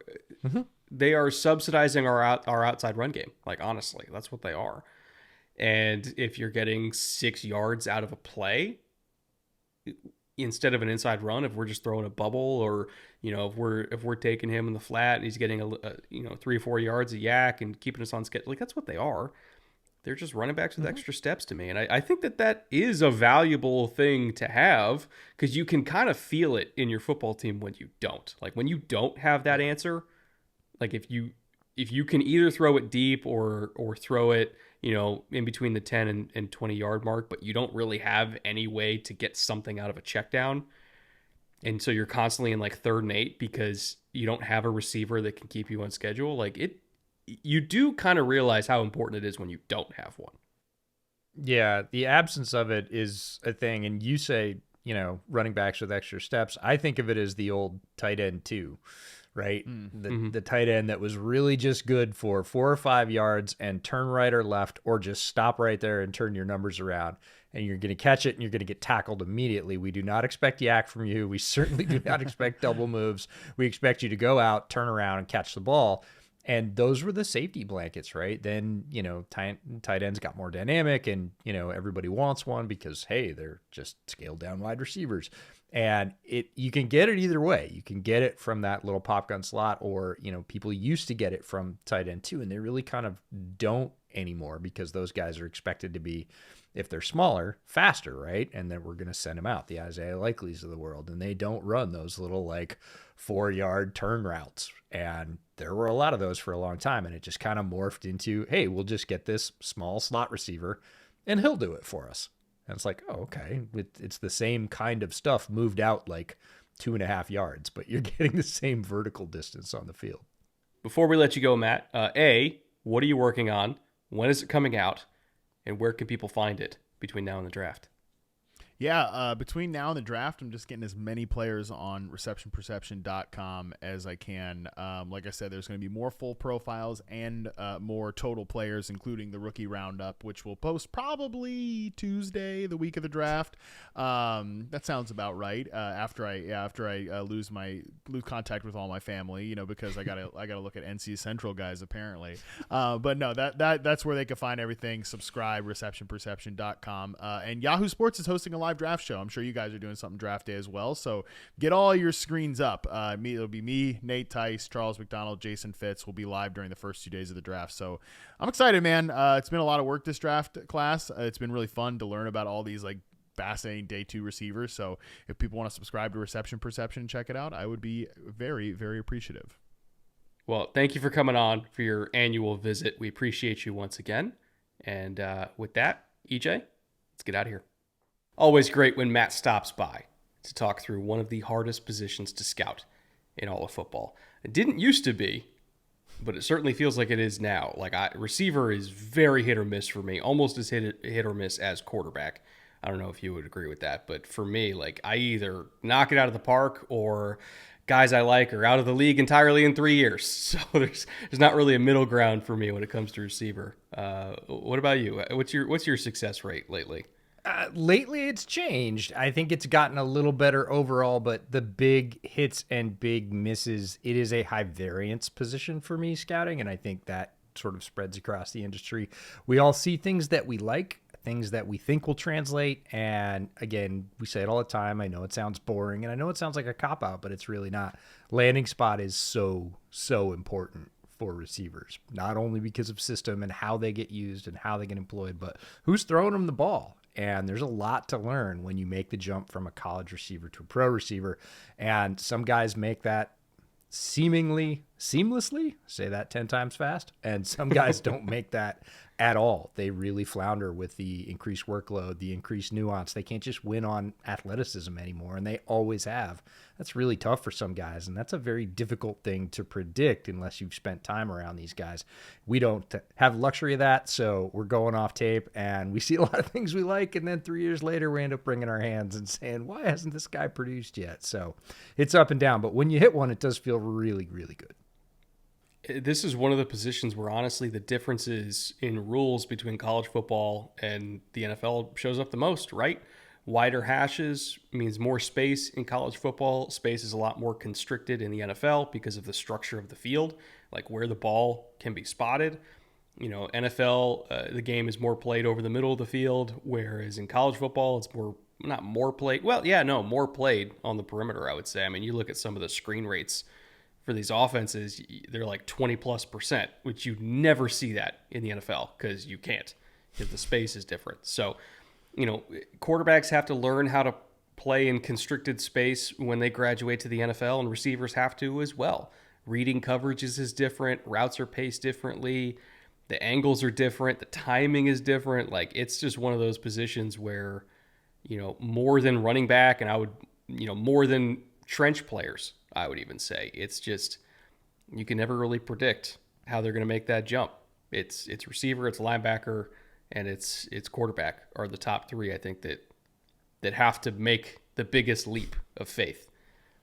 subsidizing our outside run game. Like honestly, that's what they are. And if you're getting 6 yards out of a play instead of an inside run, if we're just throwing a bubble, or if we're taking him in the flat and he's getting a 3 or 4 yards a yak and keeping us on schedule, like that's what they are. They're just running backs with extra steps to me. And I think that is a valuable thing to have, because you can kind of feel it in your football team when you don't. Like when you don't have that answer, like if you can either throw it deep or throw it, in between the 10 and 20 yard mark, but you don't really have any way to get something out of a check down. And so you're constantly in like 3rd and 8 because you don't have a receiver that can keep you on schedule. You do kind of realize how important it is when you don't have one. Yeah, the absence of it is a thing. And you say, running backs with extra steps. I think of it as the old tight end too, right? The tight end that was really just good for 4 or 5 yards and turn right or left, or just stop right there and turn your numbers around. And you're going to catch it and you're going to get tackled immediately. We do not expect yak from you. We certainly do not expect double moves. We expect you to go out, turn around, and catch the ball. And those were the safety blankets, right? Then, tight ends got more dynamic and, everybody wants one because, hey, they're just scaled down wide receivers. And you can get it either way. You can get it from that little pop gun slot, or, people used to get it from tight end too. And they really kind of don't anymore, because those guys are expected to be, if they're smaller, faster, right? And then we're going to send them out, the Isaiah Likeleys of the world. And they don't run those little 4-yard turn routes. And there were a lot of those for a long time. And it just kind of morphed into, hey, we'll just get this small slot receiver and he'll do it for us. And it's like, oh, okay. It's the same kind of stuff moved out 2.5 yards, but you're getting the same vertical distance on the field. Before we let you go, Matt, what are you working on? When is it coming out? And where can people find it between now and the draft? Yeah, between now and the draft, I'm just getting as many players on receptionperception.com as I can. Like I said, there's going to be more full profiles and more total players, including the rookie roundup, which we'll post probably Tuesday, the week of the draft. That sounds about right. After I lose contact with all my family, because I gotta look at NC Central guys apparently. But no, that's where they can find everything. Subscribe, receptionperception.com, and Yahoo Sports is hosting a live draft show. I'm sure you guys are doing something draft day as well, so get all your screens up. It'll be me, Nate Tice, Charles McDonald, Jason Fitz will be live during the first 2 days of the draft. So I'm excited, man. It's been a lot of work this draft class. It's been really fun to learn about all these fascinating day 2 receivers. So if people want to subscribe to Reception Perception and check it out, I would be very, very appreciative. Well, thank you for coming on for your annual visit. We appreciate you once again. And with that, EJ, let's get out of here. Always great when Matt stops by to talk through one of the hardest positions to scout in all of football. It didn't used to be, but it certainly feels like it is now. Receiver is very hit or miss for me, almost as hit or miss as quarterback. I don't know if you would agree with that, but for me, I either knock it out of the park or guys I like are out of the league entirely in 3 years. So there's not really a middle ground for me when it comes to receiver. What about you? What's your success rate lately? Lately, it's changed. I think it's gotten a little better overall, but the big hits and big misses, it is a high variance position for me scouting, and I think that sort of spreads across the industry. We all see things that we like, things that we think will translate, and again, we say it all the time. I know it sounds boring, and I know it sounds like a cop-out, but it's really not. Landing spot is so important for receivers, not only because of system and how they get used and how they get employed, but who's throwing them the ball. And there's a lot to learn when you make the jump from a college receiver to a pro receiver. And some guys make that seemingly seamlessly, say that 10 times fast, and some guys don't make that at all. They really flounder with the increased workload, the increased nuance. They can't just win on athleticism anymore, and they always have. That's really tough for some guys, and that's a very difficult thing to predict unless you've spent time around these guys. We don't have the luxury of that, so we're going off tape, and we see a lot of things we like, and then 3 years later, we end up wringing our hands and saying, why hasn't this guy produced yet? So it's up and down, but when you hit one, it does feel really, really good. This is one of the positions where honestly the differences in rules between college football and the NFL shows up the most, right? Wider hashes means more space in college football. Space is a lot more constricted in the NFL because of the structure of the field, like where the ball can be spotted. You know, NFL, the game is more played over the middle of the field, whereas in college football, it's more played on the perimeter, I would say. I mean, you look at some of the screen rates for these offenses, they're like 20+%, which you never see that in the NFL because you can't, because the space is different. So, you know, quarterbacks have to learn how to play in constricted space when they graduate to the NFL, and receivers have to as well. Reading coverages is different. Routes are paced differently. The angles are different. The timing is different. Like, it's just one of those positions where, you know, more than running back, and more than trench players, I would even say. It's just, you can never really predict how they're going to make that jump. It's receiver, it's linebacker, and it's quarterback are the top three, I think, that have to make the biggest leap of faith.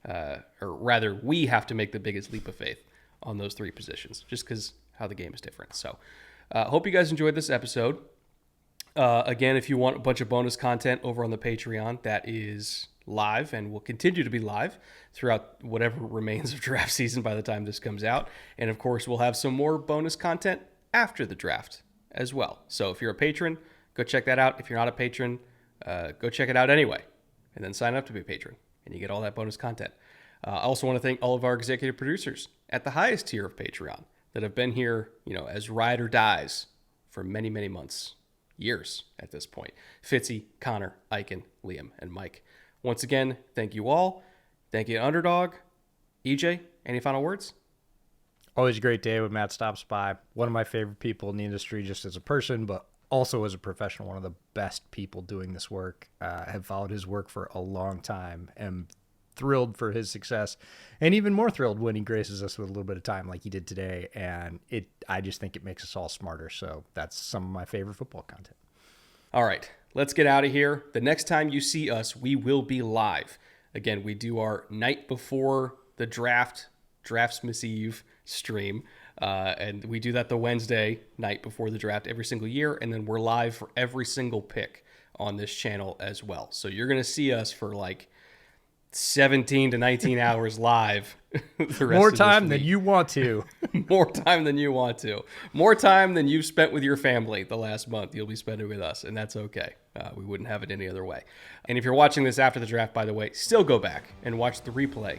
Or rather, we have to make the biggest leap of faith on those three positions, just because how the game is different. So hope you guys enjoyed this episode. Again, if you want a bunch of bonus content over on the Patreon, that is live and will continue to be live throughout whatever remains of draft season by the time this comes out. And of course, we'll have some more bonus content after the draft as well. So if you're a patron, go check that out. If you're not a patron, go check it out anyway, and then sign up to be a patron, and you get all that bonus content. I also want to thank all of our executive producers at the highest tier of Patreon that have been here, you know, as ride or dies for many, many months, years at this point. Fitzy, Connor, Eichen, Liam, and Mike. Once again, thank you all. Thank you, Underdog. EJ, any final words? Always a great day when Matt stops by. One of my favorite people in the industry, just as a person, but also as a professional. One of the best people doing this work. Have followed his work for a long time. Am thrilled for his success, and even more thrilled when he graces us with a little bit of time like he did today. And I just think it makes us all smarter. So that's some of my favorite football content. All right, let's get out of here. The next time you see us, we will be live. Again, we do our night before the Draftsmas Eve stream, and we do that the Wednesday night before the draft every single year, and then we're live for every single pick on this channel as well. So you're going to see us for like 17 to 19 hours live. More time than you want to. More time than you want to. More time than you've spent with your family the last month. You'll be spending with us, and that's okay. We wouldn't have it any other way. And if you're watching this after the draft, by the way, still go back and watch the replay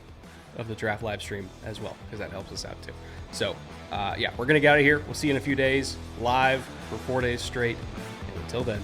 of the draft live stream as well, because that helps us out too. So, we're going to get out of here. We'll see you in a few days live for 4 days straight. And until then,